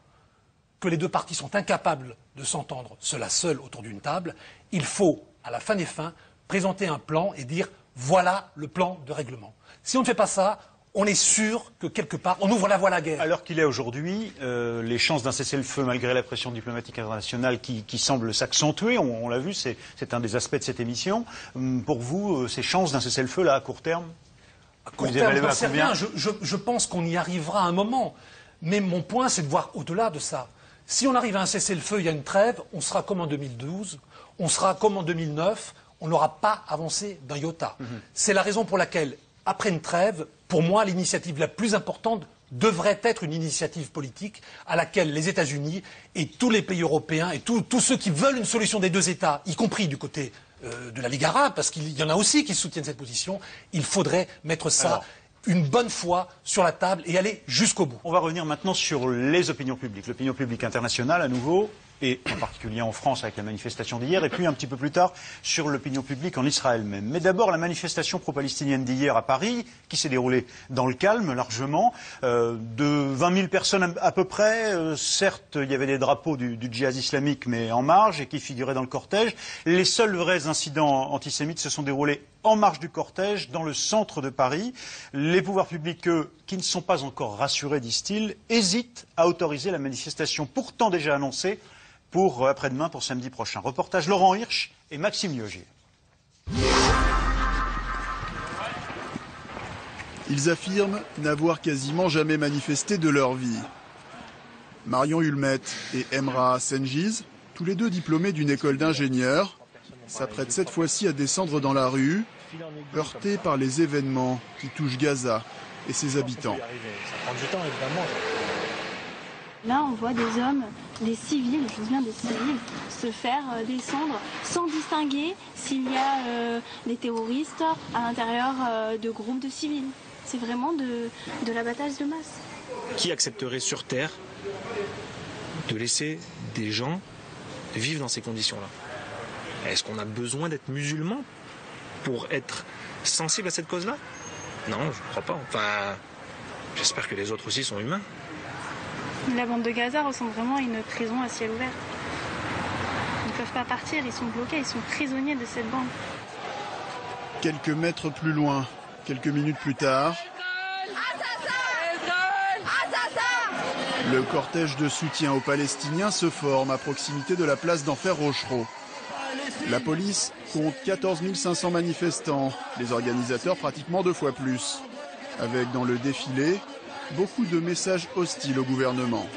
que les deux parties sont incapables de s'entendre, cela seul autour d'une table, il faut, à la fin des fins, présenter un plan et dire voilà le plan de règlement. Si on ne fait pas ça, on est sûr que quelque part, on ouvre la voie à la guerre. Alors qu'il est aujourd'hui, les chances d'un cessez-le-feu, malgré la pression diplomatique internationale qui semble s'accentuer, on l'a vu, c'est un des aspects de cette émission. Pour vous, ces chances d'un cessez-le-feu, là, à court terme, à court terme, je n'en sais rien. Je pense qu'on y arrivera à un moment. Mais mon point, c'est de voir au-delà de ça. Si on arrive à un cessez-le-feu, il y a une trêve, on sera comme en 2012, on sera comme en 2009, on n'aura pas avancé d'un iota. C'est la raison pour laquelle, après une trêve, pour moi, l'initiative la plus importante devrait être une initiative politique à laquelle les États-Unis et tous les pays européens et tous ceux qui veulent une solution des deux États, y compris du côté de la Ligue arabe, parce qu'il y en a aussi qui soutiennent cette position, il faudrait mettre ça une bonne fois sur la table et aller jusqu'au bout. On va revenir maintenant sur les opinions publiques. L'opinion publique internationale, à nouveau, et en particulier en France avec la manifestation d'hier, et puis un petit peu plus tard sur l'opinion publique en Israël même. Mais d'abord la manifestation pro-palestinienne d'hier à Paris, qui s'est déroulée dans le calme largement, de 20 000 personnes à peu près. Certes, il y avait des drapeaux du djihad islamique, mais en marge, et qui figuraient dans le cortège. Les seuls vrais incidents antisémites se sont déroulés en marge du cortège, dans le centre de Paris. Les pouvoirs publics, eux, qui ne sont pas encore rassurés, disent-ils, hésitent à autoriser la manifestation pourtant déjà annoncée pour après-demain, pour samedi prochain. Reportage Laurent Hirsch et Maxime Liogier. Ils affirment n'avoir quasiment jamais manifesté de leur vie. Marion Hulmet et Emra Sengiz, tous les deux diplômés d'une école d'ingénieurs, s'apprêtent cette fois-ci à descendre dans la rue, heurtés par les événements qui touchent Gaza et ses habitants. Là, on voit des hommes, des civils, je dis bien des civils, se faire descendre sans distinguer s'il y a des terroristes à l'intérieur de groupes de civils. C'est vraiment de l'abattage de masse. Qui accepterait sur Terre de laisser des gens vivre dans ces conditions-là? Est-ce qu'on a besoin d'être musulman pour être sensible à cette cause-là? Non, je ne crois pas. Enfin, j'espère que les autres aussi sont humains. La bande de Gaza ressemble vraiment à une prison à ciel ouvert. Ils ne peuvent pas partir, ils sont bloqués, ils sont prisonniers de cette bande. Quelques mètres plus loin, quelques minutes plus tard, le cortège de soutien aux Palestiniens se forme à proximité de la place d'Enfer Rochereau. La police compte 14 500 manifestants, les organisateurs pratiquement 2 fois plus. Avec dans le défilé beaucoup de messages hostiles au gouvernement.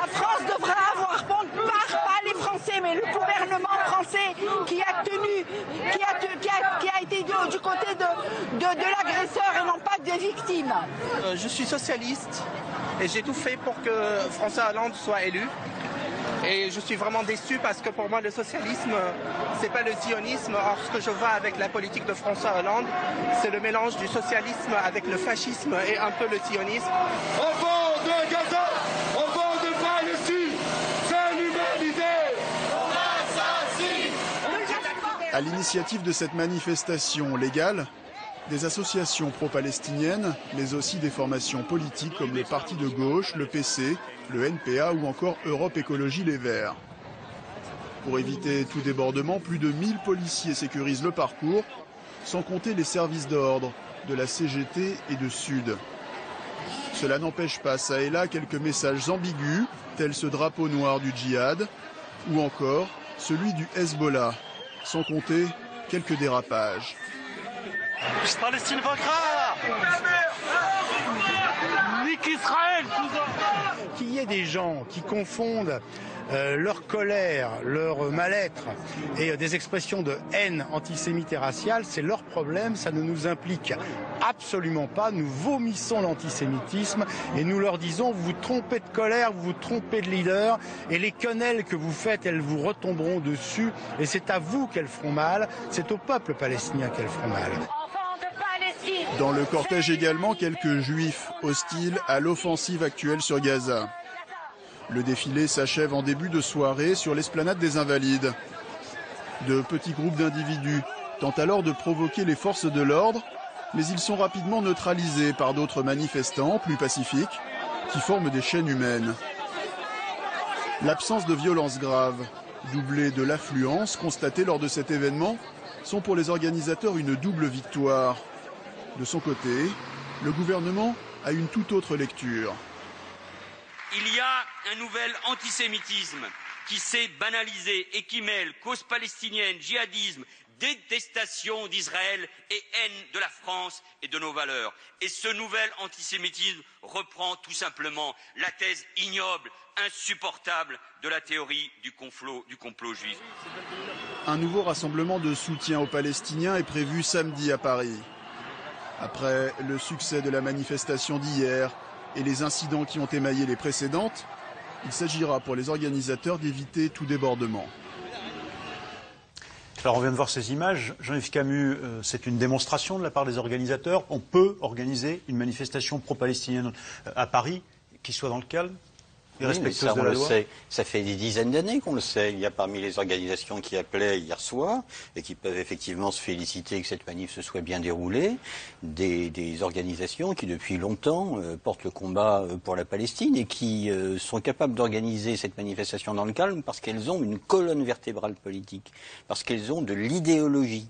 La France devrait avoir honte, pas les Français, mais le gouvernement français qui a été du côté de l'agresseur et non pas des victimes. Je suis socialiste et j'ai tout fait pour que François Hollande soit élu. Et je suis vraiment déçu parce que pour moi le socialisme, c'est pas le sionisme. Or ce que je vois avec la politique de François Hollande, c'est le mélange du socialisme avec le fascisme et un peu le sionisme. Enfants de Gaza, enfants de Palestine, c'est l'humanité. À l'initiative de cette manifestation légale, des associations pro-palestiniennes, mais aussi des formations politiques comme le Parti de gauche, le PC, le NPA ou encore Europe Écologie Les Verts. Pour éviter tout débordement, plus de 1000 policiers sécurisent le parcours, sans compter les services d'ordre de la CGT et de Sud. Cela n'empêche pas ça et là quelques messages ambigus, tels ce drapeau noir du djihad, ou encore celui du Hezbollah, sans compter quelques dérapages. Palestine vaincra! Nique Israël! Qu'il y ait des gens qui confondent leur colère, leur mal-être et des expressions de haine antisémite et raciale, c'est leur problème, ça ne nous implique absolument pas. Nous vomissons l'antisémitisme et nous leur disons vous vous trompez de colère, vous vous trompez de leader et les quenelles que vous faites, elles vous retomberont dessus et c'est à vous qu'elles feront mal, c'est au peuple palestinien qu'elles feront mal. Dans le cortège également, quelques juifs hostiles à l'offensive actuelle sur Gaza. Le défilé s'achève en début de soirée sur l'esplanade des Invalides. De petits groupes d'individus tentent alors de provoquer les forces de l'ordre, mais ils sont rapidement neutralisés par d'autres manifestants plus pacifiques qui forment des chaînes humaines. L'absence de violences graves, doublée de l'affluence constatée lors de cet événement, sont pour les organisateurs une double victoire. De son côté, le gouvernement a une toute autre lecture. Il y a un nouvel antisémitisme qui s'est banalisé et qui mêle cause palestinienne, djihadisme, détestation d'Israël et haine de la France et de nos valeurs. Et ce nouvel antisémitisme reprend tout simplement la thèse ignoble, insupportable de la théorie du complot juif. Un nouveau rassemblement de soutien aux Palestiniens est prévu samedi à Paris. Après le succès de la manifestation d'hier et les incidents qui ont émaillé les précédentes, il s'agira pour les organisateurs d'éviter tout débordement. Alors on vient de voir ces images. Jean-Yves Camus, c'est une démonstration de la part des organisateurs. On peut organiser une manifestation pro-palestinienne à Paris qui soit dans le calme et respectueuse ça, de la loi. Sait. Ça fait des dizaines d'années qu'on le sait. Il y a parmi les organisations qui appelaient hier soir et qui peuvent effectivement se féliciter que cette manif se soit bien déroulée, des organisations qui depuis longtemps portent le combat pour la Palestine et qui sont capables d'organiser cette manifestation dans le calme parce qu'elles ont une colonne vertébrale politique, parce qu'elles ont de l'idéologie,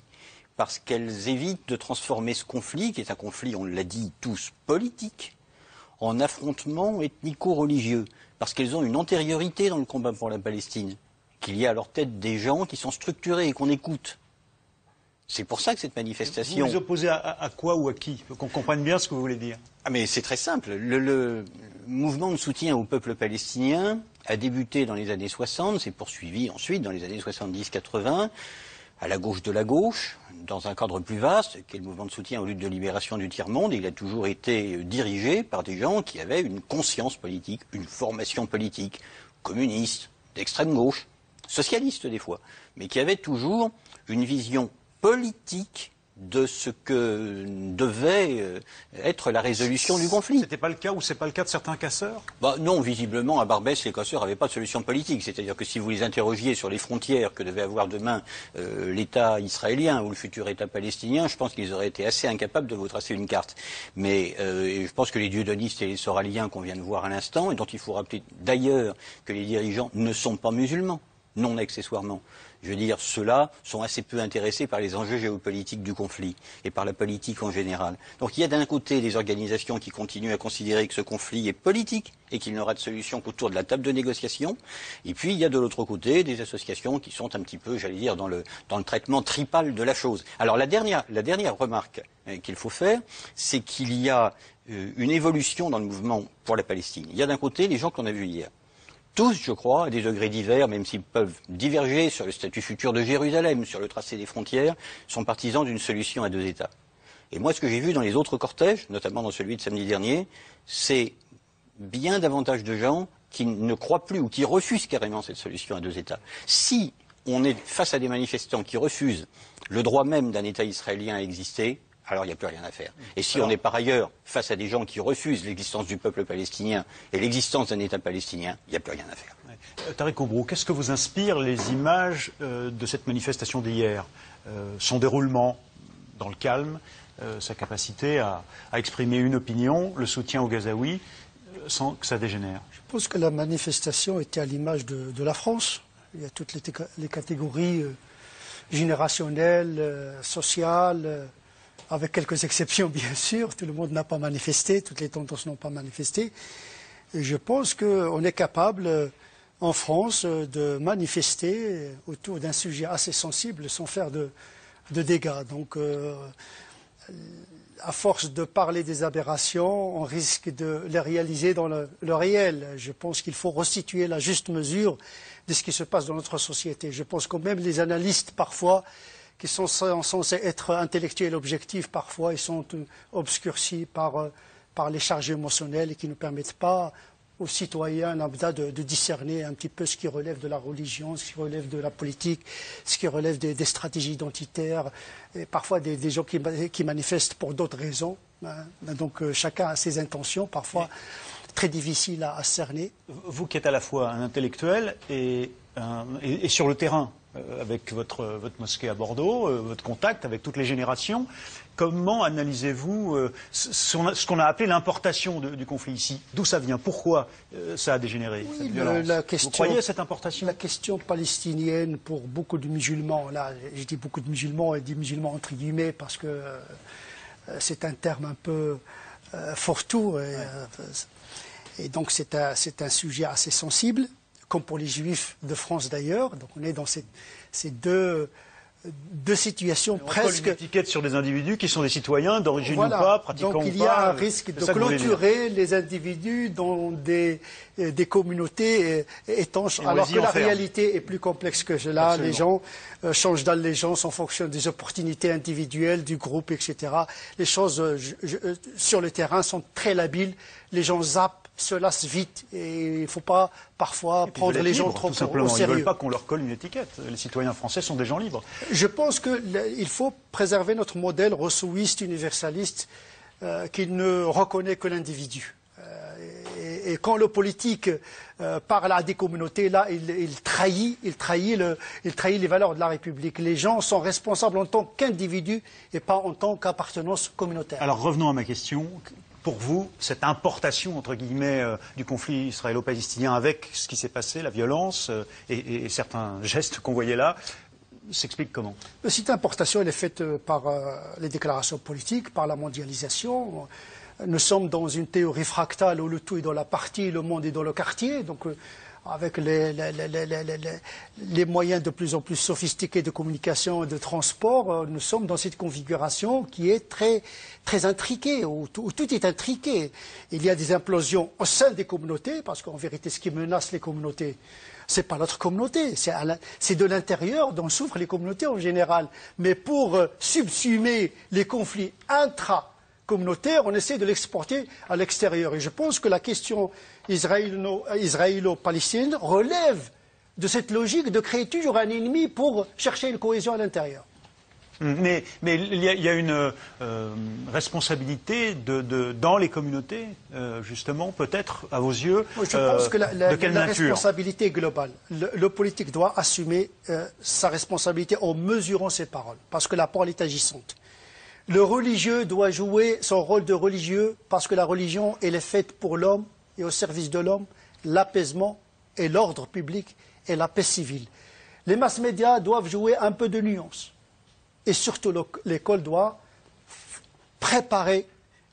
parce qu'elles évitent de transformer ce conflit, qui est un conflit, on l'a dit tous, politique, en affrontement ethnico-religieux, parce qu'elles ont une antériorité dans le combat pour la Palestine, qu'il y a à leur tête des gens qui sont structurés et qu'on écoute. C'est pour ça que cette manifestation... Vous vous opposez à quoi ou à qui? Qu'on comprenne bien ce que vous voulez dire. Ah mais c'est très simple. Le mouvement de soutien au peuple palestinien a débuté dans les années 60, s'est poursuivi ensuite dans les années 70-80, à la gauche de la gauche, dans un cadre plus vaste, qui est le mouvement de soutien aux luttes de libération du tiers-monde. Il a toujours été dirigé par des gens qui avaient une conscience politique, une formation politique, communiste, d'extrême gauche, socialiste des fois, mais qui avaient toujours une vision politique de ce que devait être la résolution du conflit. C'était pas le cas ou c'est pas le cas de certains casseurs? Non, visiblement, à Barbès, les casseurs n'avaient pas de solution politique. C'est-à-dire que si vous les interrogiez sur les frontières que devait avoir demain l'État israélien ou le futur État palestinien, je pense qu'ils auraient été assez incapables de vous tracer une carte. Mais je pense que les dieudonistes et les soraliens qu'on vient de voir à l'instant, et dont il faut rappeler d'ailleurs que les dirigeants ne sont pas musulmans, non accessoirement. Je veux dire, ceux-là sont assez peu intéressés par les enjeux géopolitiques du conflit et par la politique en général. Donc il y a d'un côté des organisations qui continuent à considérer que ce conflit est politique et qu'il n'aura de solution qu'autour de la table de négociation. Et puis il y a de l'autre côté des associations qui sont un petit peu, j'allais dire, dans le traitement tripal de la chose. Alors la dernière remarque qu'il faut faire, c'est qu'il y a une évolution dans le mouvement pour la Palestine. Il y a d'un côté les gens qu'on a vus hier. Tous, je crois, à des degrés divers, même s'ils peuvent diverger sur le statut futur de Jérusalem, sur le tracé des frontières, sont partisans d'une solution à deux États. Et moi, ce que j'ai vu dans les autres cortèges, notamment dans celui de samedi dernier, c'est bien davantage de gens qui ne croient plus ou qui refusent carrément cette solution à deux États. Si on est face à des manifestants qui refusent le droit même d'un État israélien à exister, alors il n'y a plus rien à faire. Et si on est par ailleurs face à des gens qui refusent l'existence du peuple palestinien et l'existence d'un État palestinien, il n'y a plus rien à faire. Tariq Oubrou, qu'est-ce que vous inspire les images de cette manifestation d'hier? Son déroulement dans le calme, sa capacité à exprimer une opinion, le soutien aux Gazaouis, sans que ça dégénère? Je pense que la manifestation était à l'image de la France. Il y a toutes les catégories générationnelles, sociales, avec quelques exceptions bien sûr. Tout le monde n'a pas manifesté, toutes les tendances n'ont pas manifesté. Et je pense qu'on est capable, en France, de manifester autour d'un sujet assez sensible sans faire de dégâts. Donc, à force de parler des aberrations, on risque de les réaliser dans le réel. Je pense qu'il faut restituer la juste mesure de ce qui se passe dans notre société. Je pense que même les analystes, parfois, qui sont censés être intellectuels objectifs, parfois ils sont obscurcis par les charges émotionnelles et qui ne permettent pas aux citoyens lambda de discerner un petit peu ce qui relève de la religion, ce qui relève de la politique, ce qui relève des stratégies identitaires, et parfois des gens qui manifestent pour d'autres raisons. Donc chacun a ses intentions, parfois très difficiles à cerner. Vous qui êtes à la fois un intellectuel et sur le terrain, avec votre mosquée à Bordeaux, votre contact avec toutes les générations. Comment analysez-vous ce qu'on a appelé l'importation du conflit ici? D'où ça vient? Pourquoi ça a dégénéré, cette violence? Vous croyez à cette importation? La question palestinienne pour beaucoup de musulmans, là je dis beaucoup de musulmans et des musulmans entre guillemets parce que c'est un terme un peu fourre-tout et donc c'est un sujet assez sensible, comme pour les juifs de France d'ailleurs. Donc on est dans ces deux situations presque... une étiquette sur des individus qui sont des citoyens d'origine ou pas, pratiquants ou pas. Donc il y a un risque de clôturer les individus dans des communautés étanches, alors que la réalité est plus complexe que cela. Absolument. Les gens changent d'allégeance en fonction des opportunités individuelles, du groupe, etc. Les choses sur le terrain sont très labiles. Les gens zappent, se lassent vite et il ne faut pas parfois prendre les gens trop au sérieux. Ils ne veulent pas qu'on leur colle une étiquette. Les citoyens français sont des gens libres. Je pense qu'il faut préserver notre modèle rousseauiste, universaliste, qui ne reconnaît que l'individu. Et quand le politique parle à des communautés, là, il trahit les valeurs de la République. Les gens sont responsables en tant qu'individus et pas en tant qu'appartenance communautaire. Alors revenons à ma question. Pour vous, cette importation, entre guillemets, du conflit israélo-palestinien avec ce qui s'est passé, la violence et certains gestes qu'on voyait là, s'explique comment? Cette importation, elle est faite par les déclarations politiques, par la mondialisation. Nous sommes dans une théorie fractale où le tout est dans la partie, le monde est dans le quartier. Donc, avec les moyens de plus en plus sophistiqués de communication et de transport, nous sommes dans cette configuration qui est très, très intriquée, où tout est intriqué. Il y a des implosions au sein des communautés, parce qu'en vérité, ce qui menace les communautés, c'est pas notre communauté, c'est de l'intérieur dont souffrent les communautés en général. Mais pour subsumer les conflits intra-communautaires, on essaie de l'exporter à l'extérieur. Et je pense que la question israélo-palestinienne relève de cette logique de créer toujours un ennemi pour chercher une cohésion à l'intérieur. Mais il y a une responsabilité dans les communautés, justement, peut-être, à vos yeux, je pense que de quelle la nature? responsabilité est globale. Le politique doit assumer sa responsabilité en mesurant ses paroles, parce que la parole est agissante. Le religieux doit jouer son rôle de religieux, parce que la religion, elle est faite pour l'homme et au service de l'homme, l'apaisement et l'ordre public et la paix civile. Les masses médias doivent jouer un peu de nuance. Et surtout, l'école doit préparer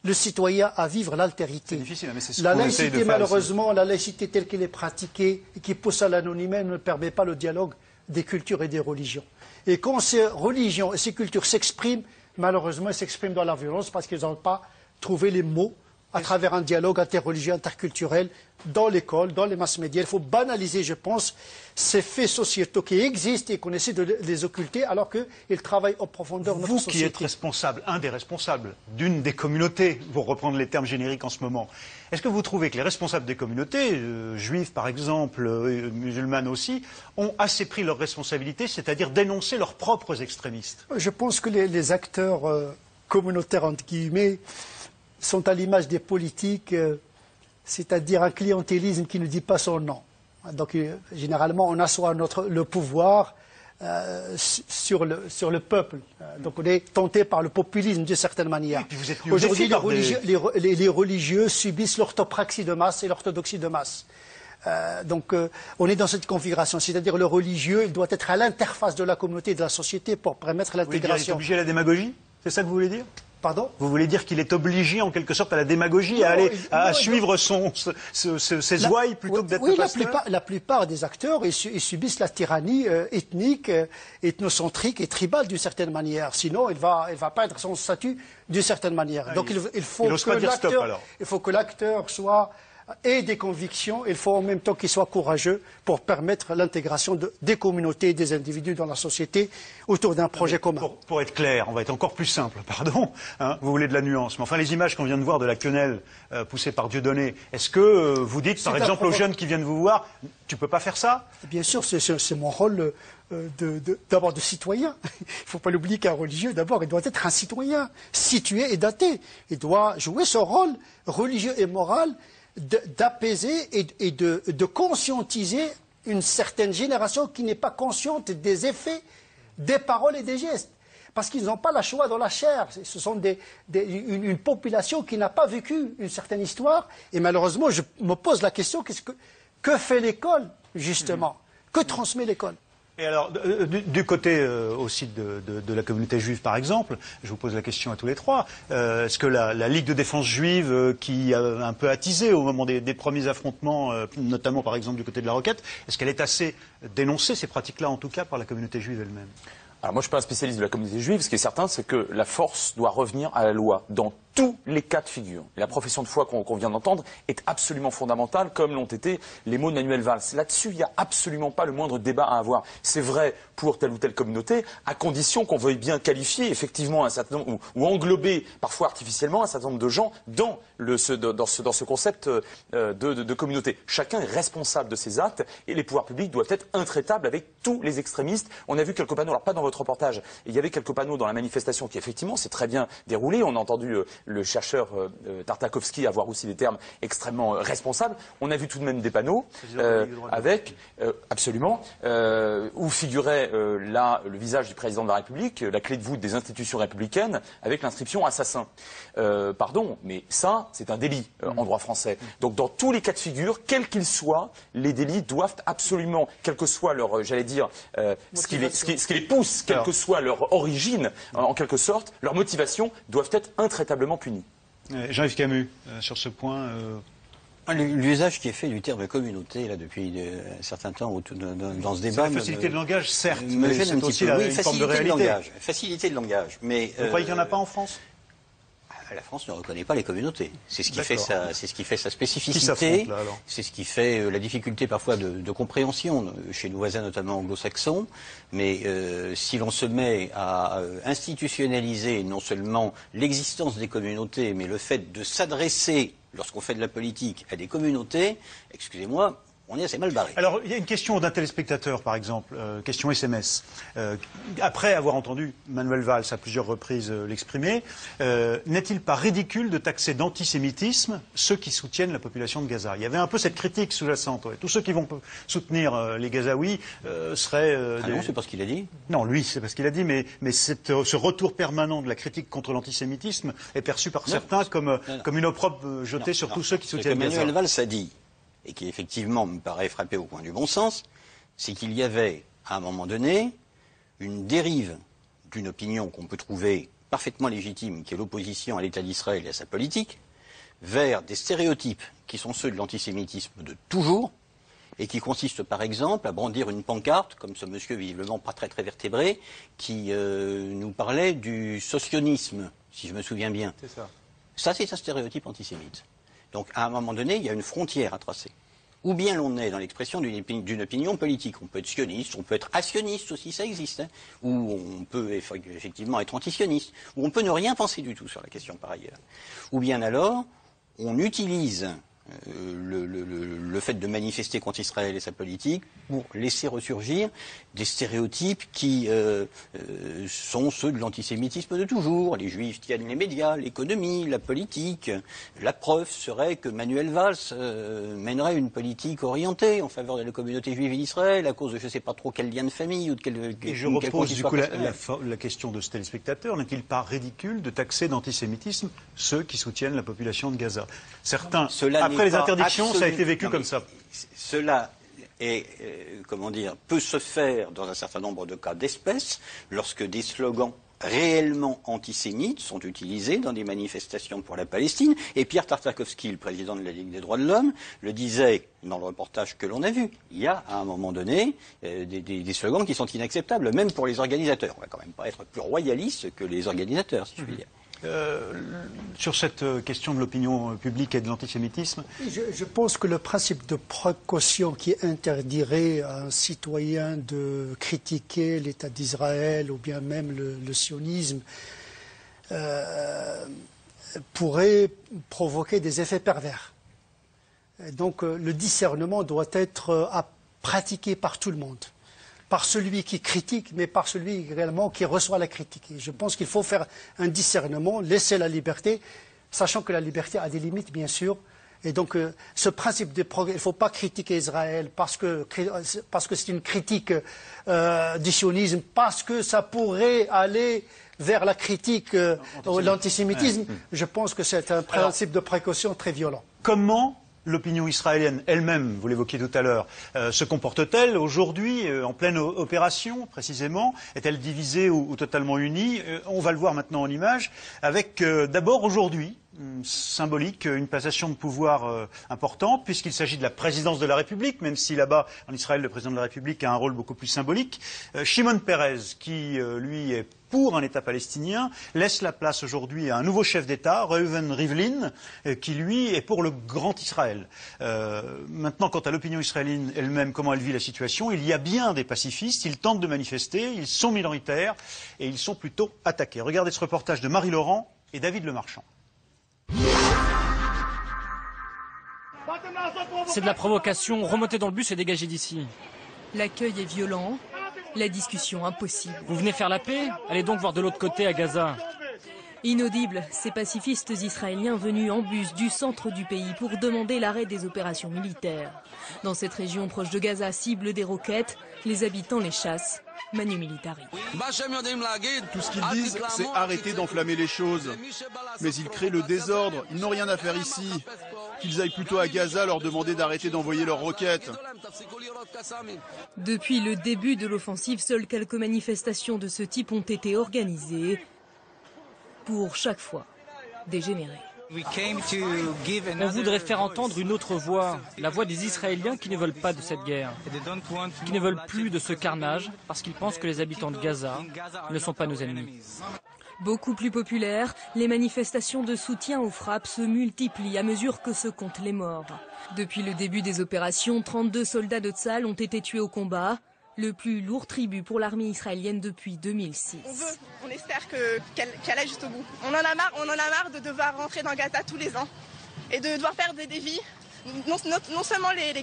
le citoyen à vivre l'altérité. C'est difficile, mais c'est ce la qu'on essaye de laïcité, faire malheureusement, la laïcité telle qu'elle est pratiquée et qui pousse à l'anonymat ne permet pas le dialogue des cultures et des religions. Et quand ces religions et ces cultures s'expriment, malheureusement, elles s'expriment dans la violence parce qu'ils n'ont pas trouvé les mots à travers un dialogue interreligieux, interculturel, dans l'école, dans les masses médias. Il faut banaliser, je pense, ces faits sociétaux qui existent et qu'on essaie de les occulter alors qu'ils travaillent en profondeur de notre société. Vous qui êtes responsable, un des responsables d'une des communautés, pour reprendre les termes génériques en ce moment, est-ce que vous trouvez que les responsables des communautés, juifs par exemple, musulmanes aussi, ont assez pris leurs responsabilités, c'est-à-dire dénoncer leurs propres extrémistes? Je pense que les acteurs communautaires, entre guillemets, sont à l'image des politiques, c'est-à-dire un clientélisme qui ne dit pas son nom. Donc généralement on assoit le pouvoir sur le peuple. Donc on est tenté par le populisme d'une certaine manière. Aujourd'hui les religieux subissent l'orthopraxie de masse et l'orthodoxie de masse. Donc on est dans cette configuration, c'est-à-dire le religieux il doit être à l'interface de la communauté et de la société pour permettre l'intégration. Il est obligé à la démagogie? C'est ça que vous voulez dire? Pardon? Vous voulez dire qu'il est obligé en quelque sorte à la démagogie, à suivre ses ouailles plutôt que d'être pasteur? Oui, la plupart des acteurs ils subissent la tyrannie ethnique, ethnocentrique et tribale d'une certaine manière. Sinon, il va perdre son statut d'une certaine manière. Donc il faut que l'acteur soit et des convictions, il faut en même temps qu'il soit courageux pour permettre l'intégration des communautés et des individus dans la société autour d'un projet commun. Pour être clair, on va être encore plus simple, pardon, hein, vous voulez de la nuance, mais enfin les images qu'on vient de voir de la quenelle poussée par Dieudonné, est-ce que vous dites par exemple aux jeunes qui viennent vous voir, tu peux pas faire ça? Bien sûr, c'est mon rôle d'abord de citoyen. Il ne faut pas l'oublier qu'un religieux, d'abord, il doit être un citoyen situé et daté. Il doit jouer son rôle religieux et moral d'apaiser et de conscientiser une certaine génération qui n'est pas consciente des effets des paroles et des gestes. Parce qu'ils n'ont pas la choix dans la chair. Ce sont une population qui n'a pas vécu une certaine histoire. Et malheureusement, je me pose la question, que fait l'école, justement? Que transmet l'école? Et alors, du côté aussi de la communauté juive, par exemple, je vous pose la question à tous les trois, est-ce que la Ligue de défense juive, qui a un peu attisé au moment des premiers affrontements, notamment par exemple du côté de la Roquette, est-ce qu'elle est assez dénoncée, ces pratiques-là, en tout cas, par la communauté juive elle-même? Alors moi je ne suis pas un spécialiste de la communauté juive, ce qui est certain c'est que la force doit revenir à la loi dans tous les cas de figure. Et la profession de foi qu'on vient d'entendre est absolument fondamentale, comme l'ont été les mots de Manuel Valls. Là-dessus, il n'y a absolument pas le moindre débat à avoir. C'est vrai pour telle ou telle communauté, à condition qu'on veuille bien qualifier effectivement un certain nombre, ou englober parfois artificiellement un certain nombre de gens dans ce concept de communauté. Chacun est responsable de ses actes et les pouvoirs publics doivent être intraitables avec tous les extrémistes. On a vu quelques panneaux, alors pas dans votre reportage, il y avait quelques panneaux dans la manifestation qui effectivement s'est très bien déroulée. On a entendu le chercheur Tartakovsky avoir aussi des termes extrêmement responsables. On a vu tout de même des panneaux avec, absolument, où figurait là le visage du président de la République, la clé de voûte des institutions républicaines, avec l'inscription assassin. Pardon, mais ça, c'est un délit en droit français. Donc dans tous les cas de figure, quels qu'ils soient, les délits doivent absolument, quel que soit leur, j'allais dire, ce qui les pousse, quelle que soit leur origine, en quelque sorte, leur motivation, doivent être intraitablement punis. Jean-Yves Camus, sur ce point... L'usage qui est fait du terme communauté là, depuis un certain temps dans ce débat... C'est la facilité de langage, certes, mais c'est aussi une forme de réalité. Facilité de langage. Mais, vous croyez qu'il n'y en a pas en France? La France ne reconnaît pas les communautés. C'est ce qui fait sa spécificité. C'est ce qui fait la difficulté parfois de compréhension chez nos voisins, notamment anglo-saxons. Mais si l'on se met à institutionnaliser non seulement l'existence des communautés, mais le fait de s'adresser, lorsqu'on fait de la politique, à des communautés, excusez-moi, on est assez mal barré. Alors, il y a une question d'un téléspectateur, par exemple, question SMS. Après avoir entendu Manuel Valls à plusieurs reprises l'exprimer, n'est-il pas ridicule de taxer d'antisémitisme ceux qui soutiennent la population de Gaza? Il y avait un peu cette critique sous-jacente. Ouais. Tous ceux qui vont soutenir les Gazaouis seraient... non, c'est pas ce qu'il a dit. Non, lui, c'est pas ce qu'il a dit, mais ce retour permanent de la critique contre l'antisémitisme est perçu par certains comme une opprobre jetée sur tous ceux qui soutiennent Gaza. Manuel Valls a dit, et qui effectivement me paraît frapper au coin du bon sens, c'est qu'il y avait, à un moment donné, une dérive d'une opinion qu'on peut trouver parfaitement légitime, qui est l'opposition à l'État d'Israël et à sa politique, vers des stéréotypes qui sont ceux de l'antisémitisme de toujours, et qui consistent par exemple à brandir une pancarte, comme ce monsieur visiblement pas très vertébré, qui nous parlait du socionisme, si je me souviens bien. C'est ça. Ça, c'est un stéréotype antisémite. Donc, à un moment donné, il y a une frontière à tracer. Ou bien l'on est dans l'expression d'une opinion politique. On peut être sioniste, on peut être asioniste aussi, ça existe. Hein. Ou on peut effectivement être antisioniste. Ou on peut ne rien penser du tout sur la question par ailleurs. Ou bien alors, on utilise le fait de manifester contre Israël et sa politique pour laisser ressurgir des stéréotypes qui sont ceux de l'antisémitisme de toujours. Les juifs tiennent les médias, l'économie, la politique. La preuve serait que Manuel Valls mènerait une politique orientée en faveur de la communauté juive et d'Israël à cause de je ne sais pas trop quel lien de famille ou de quel... Et je repose du coup la question de ce téléspectateur. N'est-il pas ridicule de taxer d'antisémitisme ceux qui soutiennent la population de Gaza? Certains... Après les interdictions, ça a été vécu comme ça. Cela est, peut se faire dans un certain nombre de cas d'espèce lorsque des slogans réellement antisémites sont utilisés dans des manifestations pour la Palestine. Et Pierre Tartakovsky, le président de la Ligue des droits de l'homme, le disait dans le reportage que l'on a vu. Il y a, à un moment donné, des slogans qui sont inacceptables, même pour les organisateurs. On ne va quand même pas être plus royaliste que les organisateurs, si je puis dire. Sur cette question de l'opinion publique et de l'antisémitisme, je pense que le principe de précaution qui interdirait à un citoyen de critiquer l'État d'Israël ou bien même le sionisme pourrait provoquer des effets pervers. Et donc le discernement doit être pratiqué par tout le monde. Par celui qui critique, mais par celui également qui reçoit la critique. Et je pense qu'il faut faire un discernement, laisser la liberté, sachant que la liberté a des limites, bien sûr, Et donc, ce principe de progrès, il ne faut pas critiquer Israël parce que c'est une critique du sionisme, parce que ça pourrait aller vers la critique ou l'antisémitisme. Je pense que c'est un principe de précaution très violent. Comment l'opinion israélienne elle-même, vous l'évoquiez tout à l'heure, se comporte-t-elle aujourd'hui, en pleine opération précisément? Est-elle divisée ou totalement unie? On va le voir maintenant en images, avec d'abord aujourd'hui, symbolique, une passation de pouvoir importante, puisqu'il s'agit de la présidence de la République, même si là-bas, en Israël, le président de la République a un rôle beaucoup plus symbolique. Shimon Peres, qui lui est pour un État palestinien, laisse la place aujourd'hui à un nouveau chef d'État, Reuven Rivlin, qui lui est pour le grand Israël. Maintenant, quant à l'opinion israélienne elle-même, comment elle vit la situation, il y a bien des pacifistes, ils tentent de manifester, ils sont minoritaires et ils sont plutôt attaqués. Regardez ce reportage de Marie Laurent et David Lemarchand. C'est de la provocation, remontez dans le bus et dégagez d'ici. L'accueil est violent, la discussion impossible. Vous venez faire la paix? Allez donc voir de l'autre côté à Gaza. Inaudible, ces pacifistes israéliens venus en bus du centre du pays pour demander l'arrêt des opérations militaires. Dans cette région proche de Gaza, cible des roquettes, les habitants les chassent. Manu Militari. Tout ce qu'ils disent, c'est arrêter d'enflammer les choses. Mais ils créent le désordre, ils n'ont rien à faire ici. Qu'ils aillent plutôt à Gaza leur demander d'arrêter d'envoyer leurs roquettes. Depuis le début de l'offensive, seules quelques manifestations de ce type ont été organisées, pour chaque fois dégénérer. On voudrait faire entendre une autre voix, la voix des Israéliens qui ne veulent pas de cette guerre, qui ne veulent plus de ce carnage, parce qu'ils pensent que les habitants de Gaza ne sont pas nos ennemis. Beaucoup plus populaires, les manifestations de soutien aux frappes se multiplient à mesure que se comptent les morts. Depuis le début des opérations, 32 soldats de Tsahal ont été tués au combat, le plus lourd tribut pour l'armée israélienne depuis 2006. On espère qu'elle aille jusqu'au bout. On en a marre de devoir rentrer dans Gaza tous les ans et de devoir perdre des vies. Non seulement les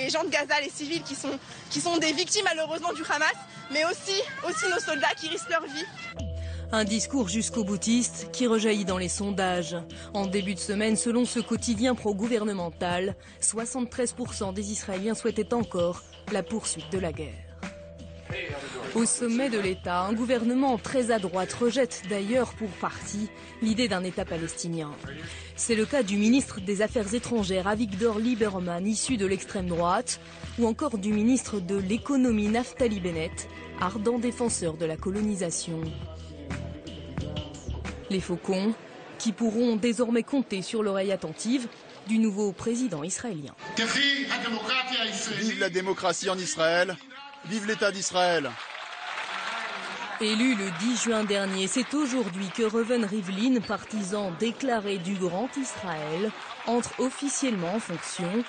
gens de Gaza, les civils qui sont des victimes malheureusement du Hamas, mais aussi nos soldats qui risquent leur vie. Un discours jusqu'au boutiste qui rejaillit dans les sondages. En début de semaine, selon ce quotidien pro-gouvernemental, 73% des Israéliens souhaitaient encore la poursuite de la guerre. Au sommet de l'État, un gouvernement très à droite rejette d'ailleurs pour partie l'idée d'un État palestinien. C'est le cas du ministre des Affaires étrangères Avigdor Lieberman, issu de l'extrême droite, ou encore du ministre de l'économie Naftali Bennett, ardent défenseur de la colonisation. Les faucons qui pourront désormais compter sur l'oreille attentive du nouveau président israélien. Vive la démocratie en Israël, vive l'État d'Israël. Élu le 10 juin dernier, c'est aujourd'hui que Reuven Rivlin, partisan déclaré du Grand Israël, entre officiellement en fonction,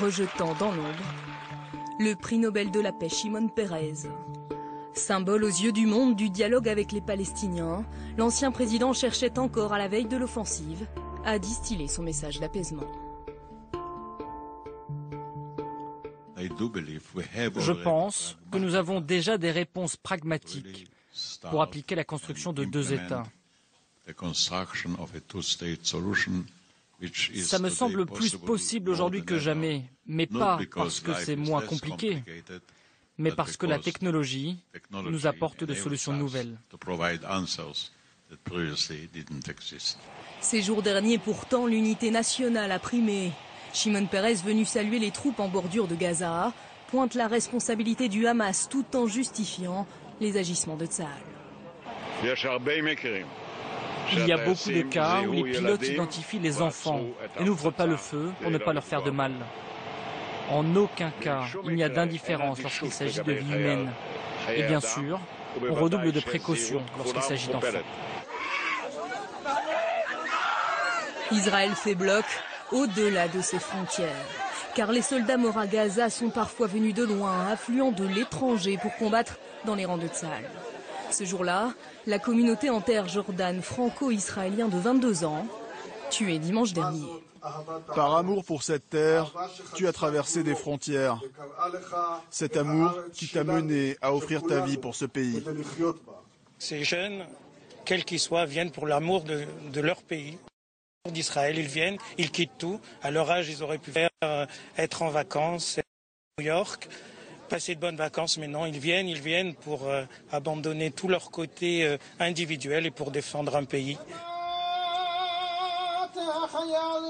rejetant dans l'ombre le prix Nobel de la paix Shimon Peres. Symbole aux yeux du monde du dialogue avec les Palestiniens, l'ancien président cherchait encore à la veille de l'offensive à distiller son message d'apaisement. Je pense que nous avons déjà des réponses pragmatiques pour appliquer la construction de deux États. Ça me semble plus possible aujourd'hui que jamais, mais pas parce que c'est moins compliqué, mais parce que la technologie nous apporte des solutions nouvelles. Ces jours derniers, pourtant, l'unité nationale a primé. Shimon Peres, venu saluer les troupes en bordure de Gaza, pointe la responsabilité du Hamas tout en justifiant les agissements de Tsahal. Il y a beaucoup de cas où les pilotes identifient les enfants et n'ouvrent pas le feu pour ne pas leur faire de mal. En aucun cas, il n'y a d'indifférence lorsqu'il s'agit de vie humaine. Et bien sûr, on redouble de précautions lorsqu'il s'agit d'enfants. Israël fait bloc au-delà de ses frontières. Car les soldats morts à Gaza sont parfois venus de loin, affluant de l'étranger pour combattre dans les rangs de Tsahal. Ce jour-là, la communauté en terre Jordan franco-israélien de 22 ans, tué dimanche dernier. Par amour pour cette terre, tu as traversé des frontières. Cet amour qui t'a mené à offrir ta vie pour ce pays. Ces jeunes, quels qu'ils soient, viennent pour l'amour de leur pays. d'Israël, ils viennent, ils quittent tout. À leur âge, ils auraient pu être en vacances à New York, passer de bonnes vacances, mais non, ils viennent pour abandonner tout leur côté individuel et pour défendre un pays.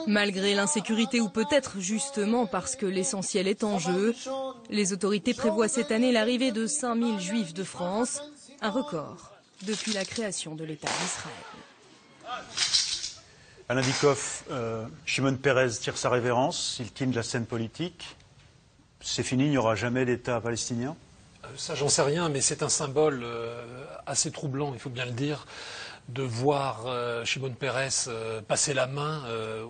Malgré l'insécurité ou peut-être justement parce que l'essentiel est en jeu, les autorités prévoient cette année l'arrivée de 5000 juifs de France, un record depuis la création de l'État d'Israël. Alain Dikoff, Shimon Peres tire sa révérence, il quitte la scène politique. C'est fini, il n'y aura jamais d'État palestinien? Ça, j'en sais rien, mais c'est un symbole assez troublant, il faut bien le dire, de voir Shimon Peres passer la main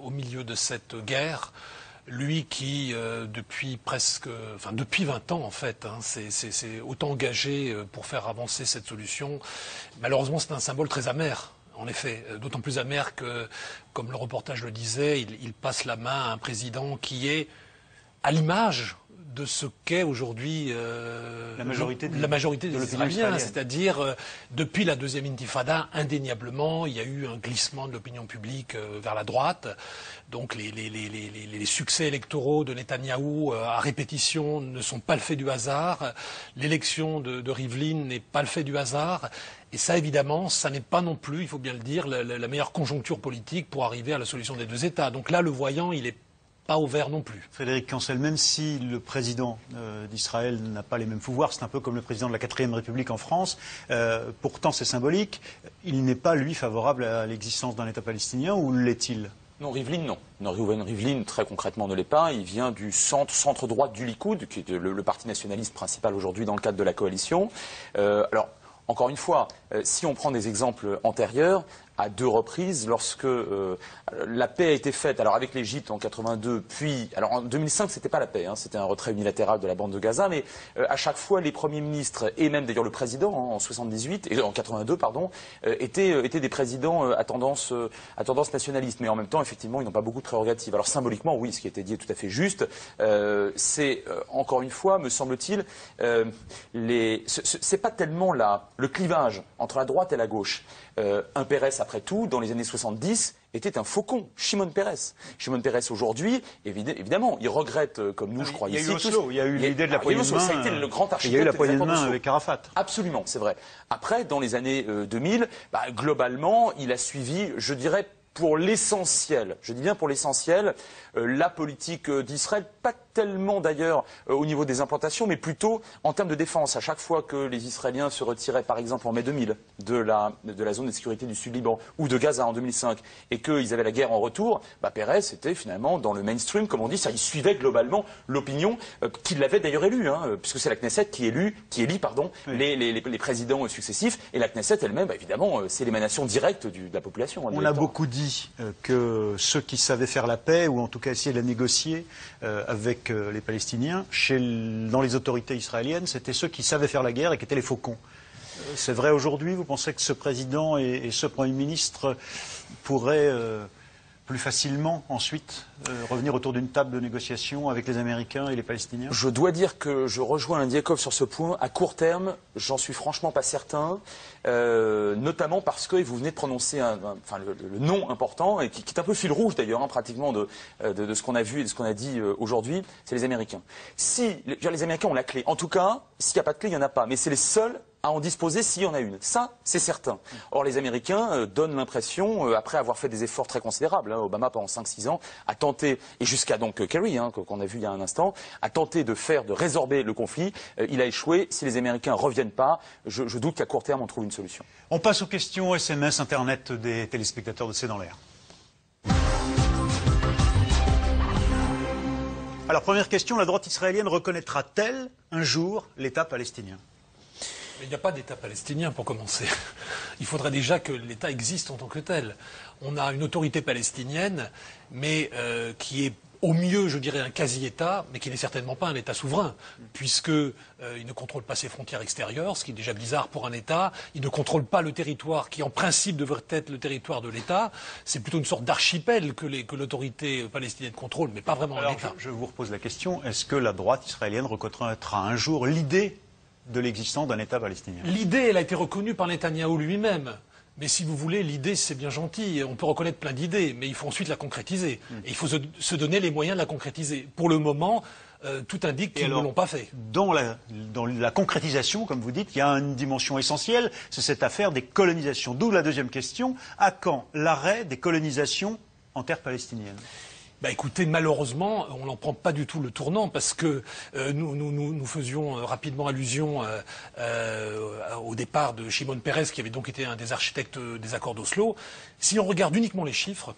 au milieu de cette guerre. Lui qui, depuis 20 ans en fait, c'est autant engagé pour faire avancer cette solution. Malheureusement, c'est un symbole très amer. En effet, d'autant plus amer que, comme le reportage le disait, il passe la main à un président qui est à l'image de ce qu'est aujourd'hui la majorité des Israéliens. C'est-à-dire, depuis la deuxième intifada, indéniablement, il y a eu un glissement de l'opinion publique vers la droite. Donc les succès électoraux de Netanyahou à répétition ne sont pas le fait du hasard. L'élection de Rivlin n'est pas le fait du hasard. Et ça, évidemment, ça n'est pas non plus, il faut bien le dire, la meilleure conjoncture politique pour arriver à la solution des deux États. Donc là, le voyant, il est pas au vert non plus. Frédéric Cancel, même si le président d'Israël n'a pas les mêmes pouvoirs, c'est un peu comme le président de la 4e République en France, pourtant c'est symbolique, il n'est pas, lui, favorable à l'existence d'un État palestinien, ou l'est-il? Non, Rivlin, non. Non, Reuven Rivlin, très concrètement, ne l'est pas. Il vient du centre-droite du Likoud, qui est le parti nationaliste principal aujourd'hui dans le cadre de la coalition. Alors, encore une fois, si on prend des exemples antérieurs, à 2 reprises, lorsque la paix a été faite, alors avec l'Égypte en 82, puis, alors en 2005, c'était pas la paix, c'était un retrait unilatéral de la bande de Gaza, mais à chaque fois, les premiers ministres, et même d'ailleurs le président, en 78, et en 82, pardon, étaient des présidents à tendance nationaliste, mais en même temps, effectivement, ils n'ont pas beaucoup de prérogatives. Alors symboliquement, oui, ce qui a été dit est tout à fait juste, c'est, encore une fois, me semble-t-il, c'est pas tellement le clivage entre la droite et la gauche. Un Peres, après tout, dans les années 70, était un faucon, Shimon Peres. Shimon Peres, aujourd'hui, évidemment, il regrette, comme nous, je crois, ici. Il y a eu Oslo, il y a eu l'idée de la poignée de main. Ça a été le grand architecte. Il y a eu la poignée de main avec Arafat. Absolument, c'est vrai. Après, dans les années 2000, globalement, il a suivi, je dirais, pour l'essentiel, je dis bien pour l'essentiel, la politique d'Israël, pas tellement d'ailleurs au niveau des implantations, mais plutôt en termes de défense. À chaque fois que les Israéliens se retiraient, par exemple en mai 2000, de la zone de sécurité du Sud-Liban ou de Gaza en 2005, et qu'ils avaient la guerre en retour, Peres était finalement dans le mainstream, comme on dit, ça, il suivait globalement l'opinion qui l'avait d'ailleurs élu, puisque c'est la Knesset qui élit les présidents successifs, et la Knesset elle-même, évidemment, c'est l'émanation directe de la population. On a beaucoup dit que ceux qui savaient faire la paix, ou en tout cas essayer de la négocier avec les Palestiniens, dans les autorités israéliennes, c'était ceux qui savaient faire la guerre et qui étaient les faucons. C'est vrai aujourd'hui? Vous pensez que ce président et ce Premier ministre pourraient plus facilement ensuite revenir autour d'une table de négociation avec les Américains et les Palestiniens? Je dois dire que je rejoins Alain Dikoff sur ce point. À court terme, j'en suis franchement pas certain, notamment parce que vous venez de prononcer le nom important, et qui est un peu fil rouge d'ailleurs, pratiquement de ce qu'on a vu et de ce qu'on a dit aujourd'hui, c'est les Américains. Les Américains ont la clé. En tout cas, s'il n'y a pas de clé, il n'y en a pas. Mais c'est les seuls à en disposer s'il y en a une. Ça, c'est certain. Or, les Américains donnent l'impression, après avoir fait des efforts très considérables, Obama pendant 5-6 ans, a tenté, et jusqu'à donc Kerry, qu'on a vu il y a un instant, a tenté de résorber le conflit. Il a échoué. Si les Américains ne reviennent pas, je doute qu'à court terme, on trouve une solution. On passe aux questions SMS, Internet des téléspectateurs de C'est dans l'air. Alors, première question, la droite israélienne reconnaîtra-t-elle un jour l'État palestinien? Mais il n'y a pas d'État palestinien pour commencer. Il faudrait déjà que l'État existe en tant que tel. On a une autorité palestinienne, mais qui est au mieux, je dirais, un quasi-État, mais qui n'est certainement pas un État souverain, puisqu'il ne contrôle pas ses frontières extérieures, ce qui est déjà bizarre pour un État. Il ne contrôle pas le territoire qui, en principe, devrait être le territoire de l'État. C'est plutôt une sorte d'archipel que l'autorité palestinienne contrôle, mais pas vraiment un État. Je vous repose la question, est-ce que la droite israélienne reconnaîtra un jour l'idée de l'existence d'un État palestinien? L'idée, elle a été reconnue par Netanyahou lui-même. Mais si vous voulez, l'idée, c'est bien gentil. On peut reconnaître plein d'idées, mais il faut ensuite la concrétiser. Et il faut se donner les moyens de la concrétiser. Pour le moment, tout indique qu'ils ne l'ont pas fait. Dans la concrétisation, comme vous dites, il y a une dimension essentielle, c'est cette affaire des colonisations. D'où la deuxième question. À quand l'arrêt des colonisations en terre palestinienne ? Bah écoutez, malheureusement, on n'en prend pas du tout le tournant parce que nous faisions rapidement allusion au départ de Shimon Peres, qui avait donc été un des architectes des accords d'Oslo. Si on regarde uniquement les chiffres,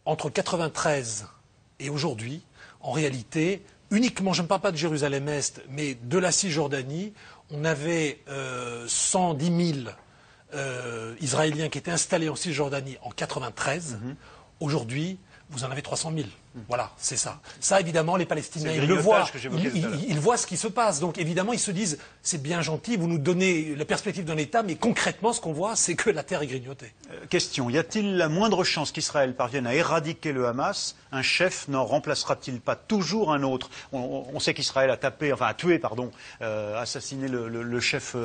entre 93 et aujourd'hui, en réalité, uniquement, je ne parle pas de Jérusalem-Est, mais de la Cisjordanie, on avait 110 000 Israéliens qui étaient installés en Cisjordanie en 93. Aujourd'hui, vous en avez 300 000. Voilà, c'est ça. Ça, évidemment, les Palestiniens, ils le voient. Ils voient ce qui se passe. Donc, évidemment, ils se disent, c'est bien gentil, vous nous donnez la perspective d'un État, mais concrètement, ce qu'on voit, c'est que la terre est grignotée. Question, y a-t-il la moindre chance qu'Israël parvienne à éradiquer le Hamas? Un chef n'en remplacera-t-il pas toujours un autre? On sait qu'Israël a tué, assassiné le chef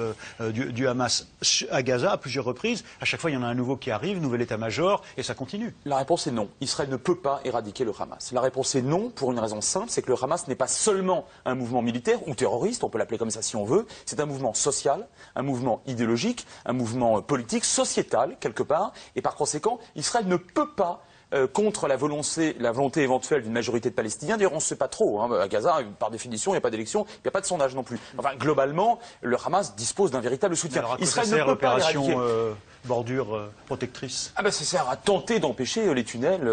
du Hamas à Gaza à plusieurs reprises. À chaque fois, il y en a un nouveau qui arrive, nouvel état-major, et ça continue. La réponse est non. Israël ne peut pas éradiquer le Hamas. La réponse est non pour une raison simple, c'est que le Hamas n'est pas seulement un mouvement militaire ou terroriste, on peut l'appeler comme ça si on veut, c'est un mouvement social, un mouvement idéologique, un mouvement politique, sociétal quelque part, et par conséquent, Israël ne peut pas contre la volonté éventuelle d'une majorité de Palestiniens. D'ailleurs, on ne sait pas trop. À Gaza, par définition, il n'y a pas d'élection, il n'y a pas de sondage non plus. Enfin, globalement, le Hamas dispose d'un véritable soutien. Alors, Israël ne peut pas éradiquer. Bordure protectrice. Ça sert à tenter d'empêcher les tunnels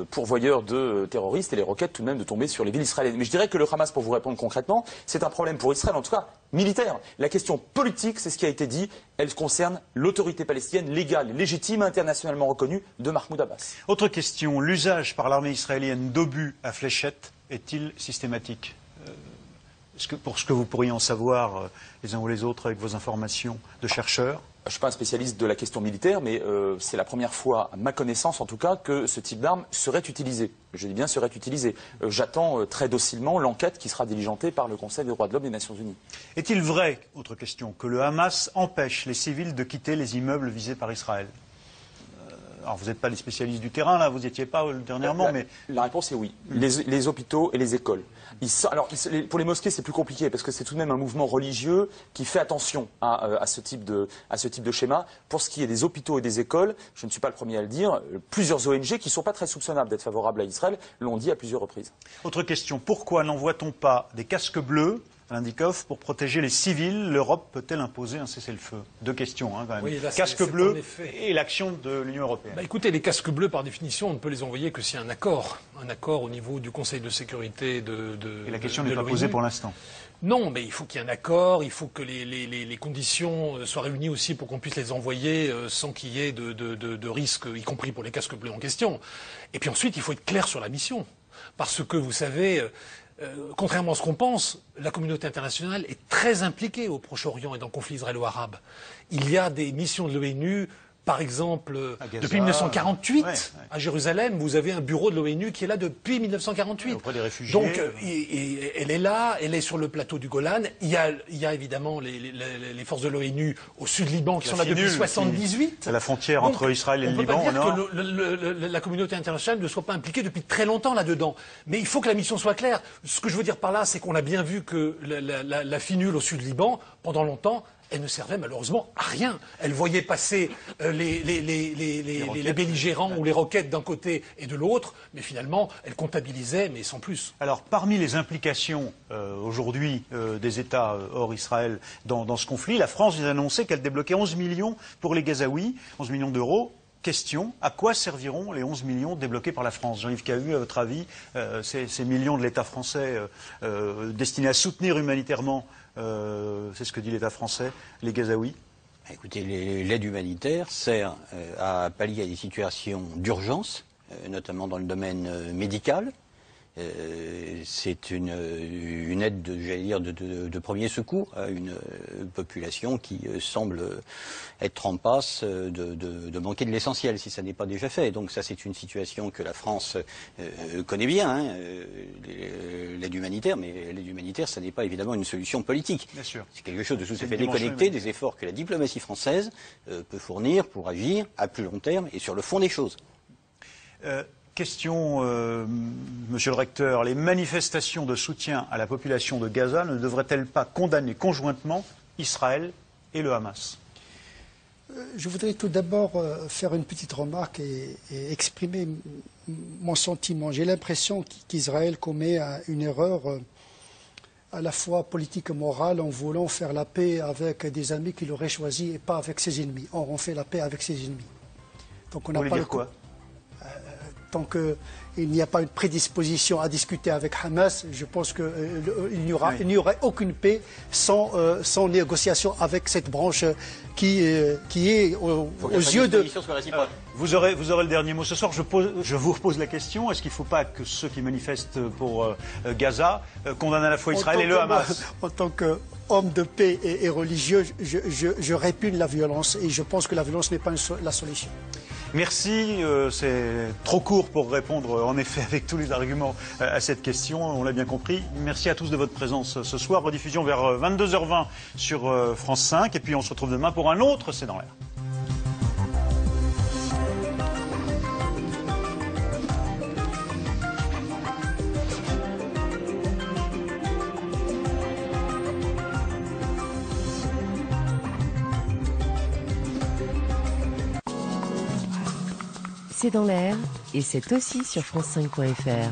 pourvoyeurs de terroristes et les roquettes tout de même de tomber sur les villes israéliennes. Mais je dirais que le Hamas, pour vous répondre concrètement, c'est un problème pour Israël, en tout cas militaire. La question politique, c'est ce qui a été dit, elle concerne l'autorité palestinienne légale, légitime, internationalement reconnue de Mahmoud Abbas. Autre question, l'usage par l'armée israélienne d'obus à fléchettes est-il systématique? Pour ce que vous pourriez en savoir les uns ou les autres avec vos informations de chercheurs? Je ne suis pas un spécialiste de la question militaire, mais c'est la première fois, à ma connaissance en tout cas, que ce type d'arme serait utilisé. Je dis bien serait utilisé. J'attends très docilement l'enquête qui sera diligentée par le Conseil des droits de l'homme des Nations Unies. Est-il vrai, autre question, que le Hamas empêche les civils de quitter les immeubles visés par Israël? Alors vous n'êtes pas les spécialistes du terrain, là, vous n'y étiez pas dernièrement, mais... La réponse est oui. Les hôpitaux et les écoles. Pour les mosquées, c'est plus compliqué, parce que c'est tout de même un mouvement religieux qui fait attention à ce type de schéma. Pour ce qui est des hôpitaux et des écoles, je ne suis pas le premier à le dire, plusieurs ONG qui ne sont pas très soupçonnables d'être favorables à Israël l'ont dit à plusieurs reprises. Autre question, pourquoi n'envoie-t-on pas des casques bleus Indikov, pour protéger les civils, l'Europe peut-elle imposer un cessez-le-feu? Deux questions, quand même. Oui, casque bleu et l'action de l'Union européenne. Écoutez, les casques bleus, par définition, on ne peut les envoyer que s'il y a un accord au niveau du Conseil de sécurité de Et la question n'est pas posée pour l'instant. Non, mais il faut qu'il y ait un accord, il faut que les conditions soient réunies aussi pour qu'on puisse les envoyer sans qu'il y ait de risque, y compris pour les casques bleus en question. Et puis ensuite, il faut être clair sur la mission. Parce que, vous savez... contrairement à ce qu'on pense, la communauté internationale est très impliquée au Proche-Orient et dans le conflit israélo-arabe. Il y a des missions de l'ONU, par exemple, depuis 1948, à Jérusalem, vous avez un bureau de l'ONU qui est là depuis 1948. Auprès des réfugiés. Donc, elle est là, elle est sur le plateau du Golan. Il y a évidemment les forces de l'ONU au sud-Liban qui sont là depuis 1978. C'est la frontière entre Israël et le Liban. On ne peut pas dire que la communauté internationale ne soit pas impliquée depuis très longtemps là-dedans. Mais il faut que la mission soit claire. Ce que je veux dire par là, c'est qu'on a bien vu que la finule au sud-Liban, pendant longtemps, elle ne servait malheureusement à rien. Elle voyait passer les belligérants ou les roquettes d'un côté et de l'autre, mais finalement, elle comptabilisait, mais sans plus. Alors, parmi les implications aujourd'hui des États hors Israël dans ce conflit, la France vient d'annoncer qu'elle débloquait 11 millions pour les Gazaouis, 11 millions d'euros. Question, à quoi serviront les 11 millions débloqués par la France? Jean-Yves Cahu, à votre avis, ces millions de l'État français destinés à soutenir humanitairement, c'est ce que dit l'État français, les Gazaouis? Écoutez, l'aide humanitaire sert à pallier à des situations d'urgence, notamment dans le domaine médical, C'est une aide, j'allais dire, de premier secours à une population qui semble être en passe de manquer de l'essentiel, si ça n'est pas déjà fait. Donc ça, c'est une situation que la France connaît bien, hein, l'aide humanitaire, mais l'aide humanitaire, ça n'est pas évidemment une solution politique. Bien sûr. C'est quelque chose de tout à fait déconnecté des efforts que la diplomatie française peut fournir pour agir à plus long terme et sur le fond des choses. Question, Monsieur le Recteur, les manifestations de soutien à la population de Gaza ne devraient-elles pas condamner conjointement Israël et le Hamas? Je voudrais tout d'abord faire une petite remarque et exprimer mon sentiment. J'ai l'impression qu'Israël commet une erreur à la fois politique et morale en voulant faire la paix avec des amis qu'il aurait choisis et pas avec ses ennemis. Or, on fait la paix avec ses ennemis. Donc on n'a pas le quoi tant qu'il n'y a pas une prédisposition à discuter avec Hamas, je pense qu'il n'y aurait aucune paix sans négociation avec cette branche qui est aux yeux de... Vous aurez le dernier mot ce soir. Je vous repose la question. Est-ce qu'il ne faut pas que ceux qui manifestent pour Gaza condamnent à la fois Israël et le Hamas? En tant qu'homme de paix et religieux, je répugne la violence et je pense que la violence n'est pas la solution. Merci, c'est trop court pour répondre en effet avec tous les arguments à cette question, on l'a bien compris. Merci à tous de votre présence ce soir, rediffusion vers 22h20 sur France 5 et puis on se retrouve demain pour un autre C'est dans l'air. C'est dans l'air et c'est aussi sur France5.fr.